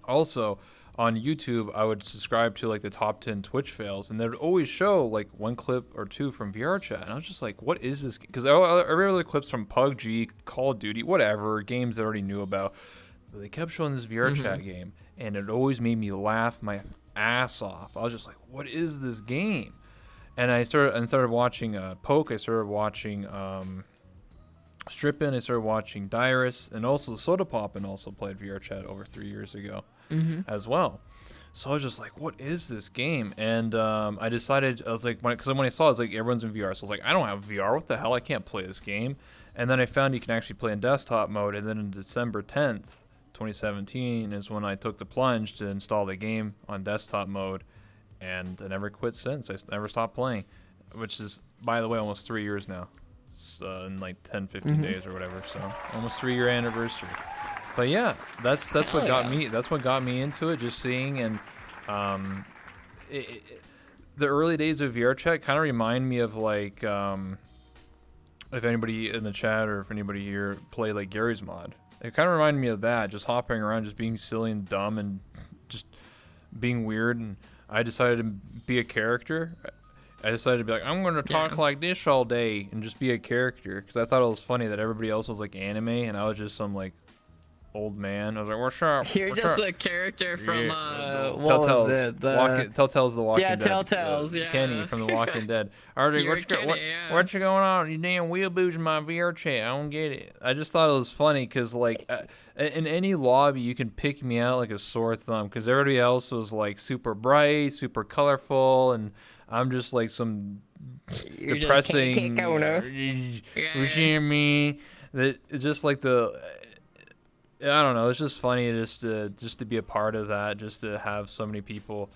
Also, on YouTube, I would subscribe to like the top 10 Twitch fails, and they would always show like one clip or two from VR chat. And I was just like, what is this? Because every other clips from PUBG, Call of Duty, whatever, games I already knew about. But they kept showing this VR chat game, and it always made me laugh my ass off. I was just like, what is this game? And I started watching Poke, I started watching Strippin, I started watching Dyrus, and also Soda Poppin also played VR chat over 3 years ago as well. So I was just like, what is this game? And I decided, I was like, because when I saw it, I was like, everyone's in VR. So I was like, I don't have VR. What the hell? I can't play this game. And then I found you can actually play in desktop mode. And then on December 10th, 2017 is when I took the plunge to install the game on desktop mode. And I never quit since. I never stopped playing, which is, by the way, almost 3 years now. It's in like 10, 15 days or whatever. So almost 3-year anniversary. But yeah, that's what got me. That's what got me into it. Just seeing and the early days of VR chat kind of remind me of like if anybody in the chat or if anybody here play like Gary's mod. It kind of reminded me of that. Just hopping around, just being silly and dumb and just being weird. And I decided to be a character. I decided to be like, I'm going to talk like this all day and just be a character because I thought it was funny that everybody else was like anime and I was just some like old man. I was like, what's up? You're What's just up? the character from what Telltale's was it? Telltale's The Walking Yeah, Dead. Telltale's, yeah. Kenny from The Walking Dead. Artie, You're what's Kenny, yeah. what's going on? You damn weeaboos in my VR chat. I don't get it. I just thought it was funny because like in any lobby you can pick me out like a sore thumb because everybody else was like super bright, super colorful, and I'm just like some You're just depressing. cake owner. You see me? That it's just like the. I don't know. It's just funny just to be a part of that, just to have so many people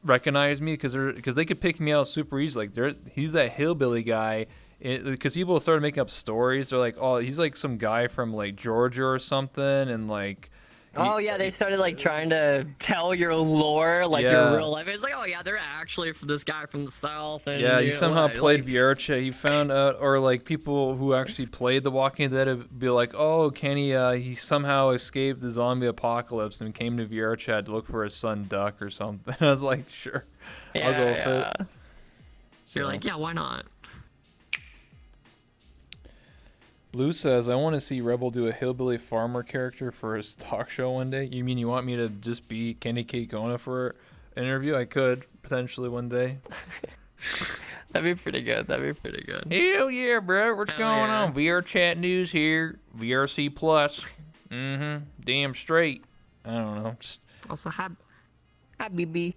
recognize me because they could pick me out super easy. Like he's that hillbilly guy. Because people started making up stories. They're like, oh, he's like some guy from like Georgia or something, and like. Oh yeah, they started like trying to tell your lore, like Yeah. your real life. It's like, oh yeah, they're actually from this guy from the south. And Yeah, he you know, somehow like, played VR chat. He found out, or like people who actually played The Walking Dead would be like, "Oh, Kenny, he somehow escaped the zombie apocalypse and came to VR chat to look for his son Duck or something." I was like, "Sure, I'll go with it." You're So. like, yeah, why not? Blue says, "I want to see Rebel do a hillbilly farmer character for his talk show one day." You mean you want me to just be Kenny Kona for an interview? I could potentially one day. That'd be pretty good. That'd be pretty good. Hell yeah, bro. What's Hell going yeah. on? VR chat news here. VRC Plus. Damn straight. I don't know. Just Also, hi, BB.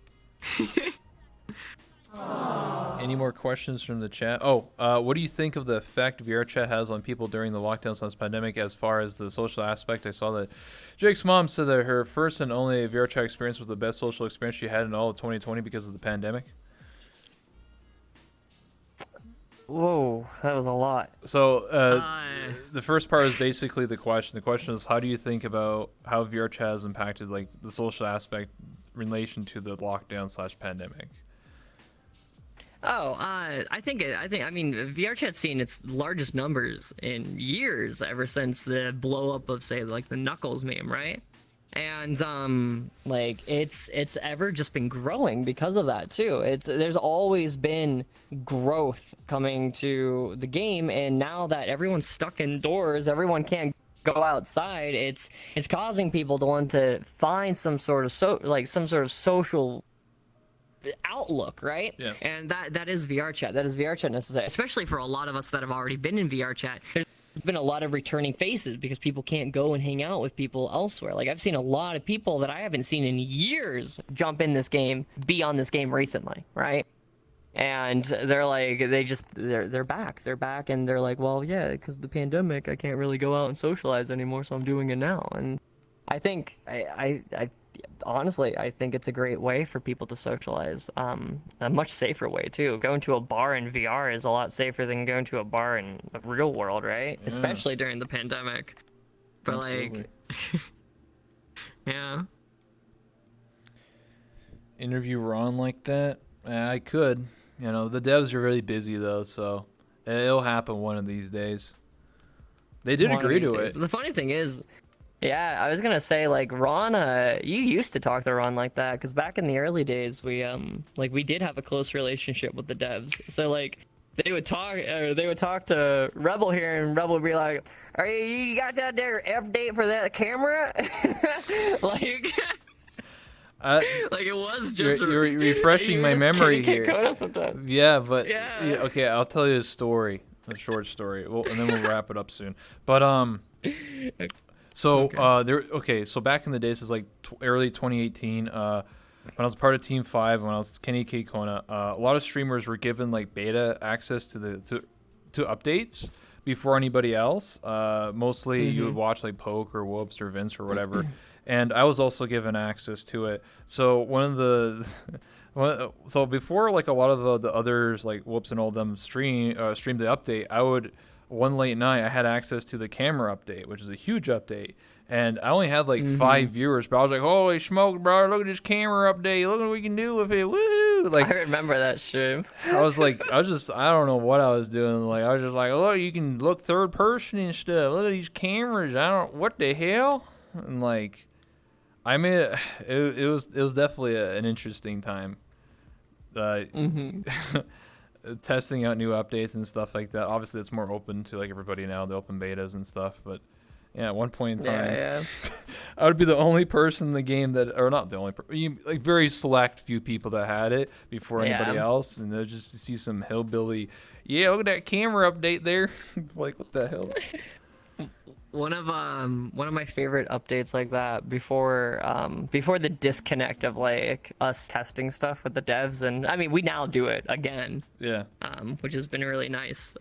any more questions from the chat? Oh, what do you think of the effect VR chat has on people during the lockdowns/this pandemic as far as the social aspect? I saw that Jake's mom said that her first and only VR chat experience was the best social experience she had in all of 2020 because of the pandemic. Whoa, that was a lot. So the first part is basically the question. The question is, how do you think about how VR chat has impacted like the social aspect in relation to the lockdown/pandemic? Oh, I mean, VRChat's seen its largest numbers in years ever since the blow up of, say, like the Knuckles meme, right? And like it's ever just been growing because of that too. There's always been growth coming to the game, and now that everyone's stuck indoors, everyone can't go outside. It's causing people to want to find some sort of some sort of social outlook, right? Yes. And that is VR chat. That is VR chat necessary, especially for a lot of us that have already been in VR chat. There's been a lot of returning faces because people can't go and hang out with people elsewhere. Like I've seen a lot of people that I haven't seen in years jump in this game, be on this game recently, right? And they're like, they're back, and they're like, well, yeah, because of the pandemic, I can't really go out and socialize anymore, so I'm doing it now. And I think I honestly, I think it's a great way for people to socialize. A much safer way too. Going to a bar in VR is a lot safer than going to a bar in the real world, right? Yeah. Especially during the pandemic. But Absolutely. like, yeah. Interview Ron like that? I could. You know, the devs are really busy though, so it'll happen one of these days. They did One of agree these to days. it. The funny thing is, yeah, I was gonna say like Ron, you used to talk to Ron like that because back in the early days we did have a close relationship with the devs. So like they would talk to Rebel here, and Rebel would be like, "Are you got that there update for that camera?" like. Like it was just You're refreshing my memory here. Yeah, but Yeah. okay, I'll tell you a story, a short story, and then we'll wrap it up soon. But so so back in the days, it's like early 2018. When I was part of Team 5, when I was Kenny K Kona, a lot of streamers were given like beta access to updates before anybody else. Mostly you would watch like Poke or Whoops or Vince or whatever. And I was also given access to it. So one of the, so before like a lot of the others like Whoops and all them stream the update, one late night I had access to the camera update, which is a huge update. And I only had like 5 viewers, but I was like, holy smoke, bro! Look at this camera update. Look what we can do with it. Woo! Like I remember that stream. I don't know what I was doing. Like I was just like, look, you can look third person and stuff. Look at these cameras. What the hell? And like. I mean, it was definitely an interesting time, testing out new updates and stuff like that. Obviously, it's more open to like everybody now, the open betas and stuff. But yeah, at one point in time, I would be the only person in the game or not the only, like very select few people that had it before anybody else, and they'll just see some hillbilly. Yeah, look at that camera update there. Like, what the hell? One of my favorite updates like that before the disconnect of like us testing stuff with the devs, and I mean we now do it again. Yeah. Which has been really nice.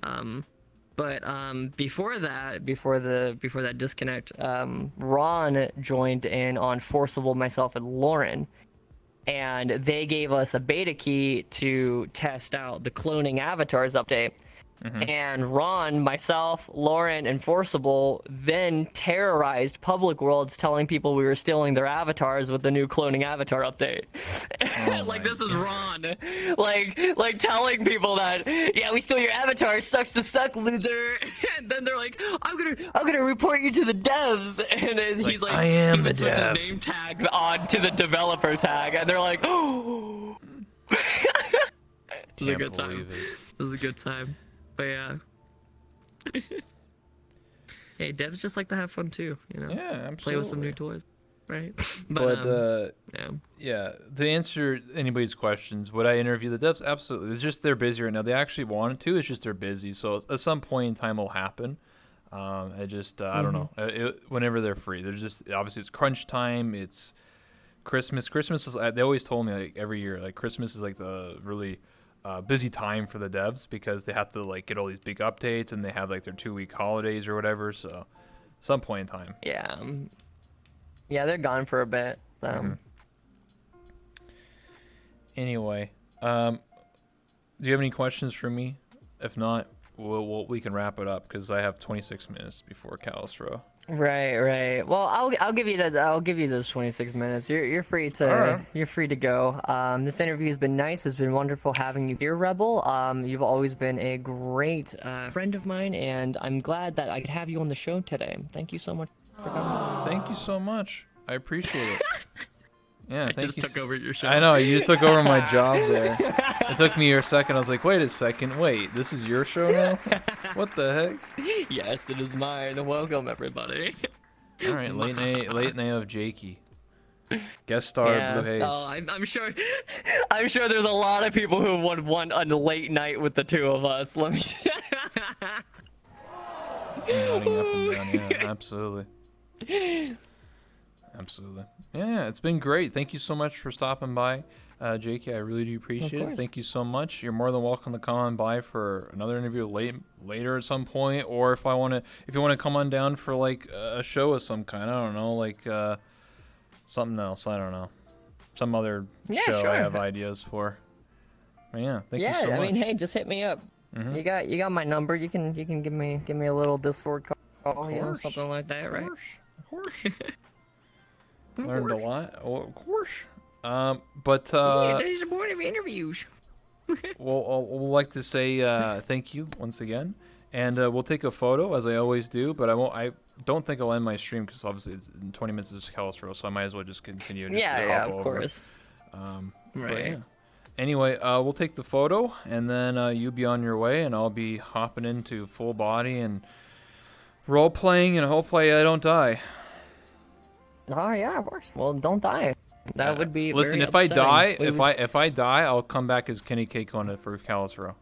But before that disconnect, Ron joined in on Forcible, myself, and Lauren, and they gave us a beta key to test out the cloning avatars update. And Ron, myself, Lauren, and Forcible then terrorized Public Worlds, telling people we were stealing their avatars with the new cloning avatar update. Like this is Ron, like telling people that we stole your avatar, sucks to suck, loser. And then they're like, I'm gonna report you to the devs. And he's like, I am the switch dev. his name tag on to the developer tag, and they're like, oh. This is a good time. This is a good time. But yeah. Hey, devs just like to have fun too, you know? Yeah, absolutely. Play with some new toys, right? But yeah. To answer anybody's questions, would I interview the devs? Absolutely. It's just they're busy right now. They actually wanted to. It's just they're busy. So at some point in time, it'll happen. I don't know. Whenever they're free, there's just obviously it's crunch time. It's Christmas. Christmas is. They always told me like every year, like Christmas is like the really busy time for the devs because they have to like get all these big updates and they have like their 2-week holidays or whatever. So some point in time. Yeah. Yeah, they're gone for a bit. Anyway, do you have any questions for me If not, we can wrap it up because I have 26 minutes before Calistro. Right. Well, I'll give you those 26 minutes. You're free to go. This interview has been nice. It's been wonderful having you here, Rebel. You've always been a great friend of mine, and I'm glad that I could have you on the show today. Thank you so much for coming. Thank you so much. I appreciate it. Yeah, I just took over your show. I know, you just took over my job there. It took me a second. I was like, wait a second. Wait, this is your show now? What the heck? Yes, it is mine. Welcome, everybody. All right, late night of J4key. Guest star Yeah. Blue Haze. Oh, I'm sure. I'm sure there's a lot of people who would want a late night with the two of us. Let me. Nodding up and down. Yeah, absolutely. Absolutely. Yeah, it's been great. Thank you so much for stopping by, J4key. I really do appreciate it. Thank you so much. You're more than welcome to come on by for another interview later at some point, or if you want to come on down for like a show of some kind. I don't know, like something else. I don't know, some other show sure. I have ideas for. But yeah, thank you so much. I mean, hey, just hit me up. Mhm. You got my number. You can give me a little Discord call, you know, course. something like that, right? Of course. Learned a lot. Oh, of course. But There's a board of interviews. we'll like to say thank you once again, and we'll take a photo as I always do. But I don't think I'll end my stream because obviously it's in 20 minutes is Calistro, so I might as well just continue. Just to hop Of over. course. But Right. yeah. Anyway, we'll take the photo, and then you be on your way, and I'll be hopping into full body and role playing, and hopefully I don't die. Oh yeah, of course. Well, don't die. That would be. Listen, very if I upsetting. die, We if I die, I'll come back as Kenny Cake on it for Calistro.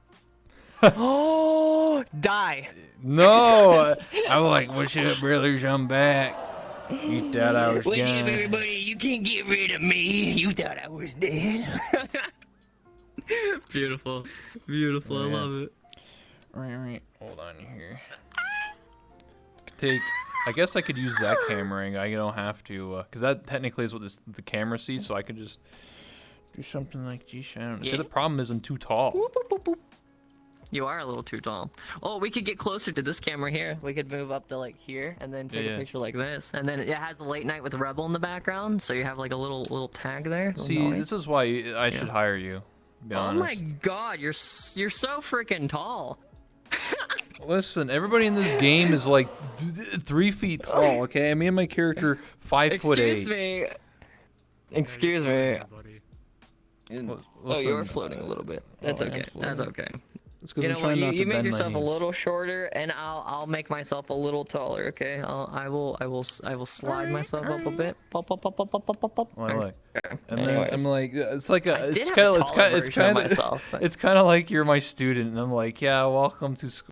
Oh, die. No, I'm like, what's up, brothers? I'm back. You thought I was What's up, gone. everybody? You can't get rid of me. You thought I was dead. Beautiful. Beautiful. I Yeah. love it. Right. Hold on here. I guess I could use that camera angle. I don't have to, because that technically is what the camera sees, so I could just do something like, geez, I don't know. See, Yeah. the problem is I'm too tall. You are a little too tall. Oh, we could get closer to this camera here. We could move up to like here and then take Yeah. a picture like this. And then it has a late night with Rebel in the background, so you have like a little tag there. See, this is why I should hire you. To be Oh my honest. god, you're so freaking tall. Listen, everybody in this game is like 3 feet tall. Okay, me and my character 5'8". Excuse me. Listen, Oh, you're floating a little bit. That's I okay. am floating. That's okay. It's because You I'm know what? trying not to You make bend my yourself a knees. little shorter, and I'll make myself a little taller. Okay. I will slide myself up a bit. Pop, pop, pop, pop, pop, pop, pop, pop. Well, I like. Okay. And Anyways. then I'm like, it's like a, I did it's have kind a of, taller version of myself, but- it's kind of like you're my student, and I'm like, yeah, welcome to school.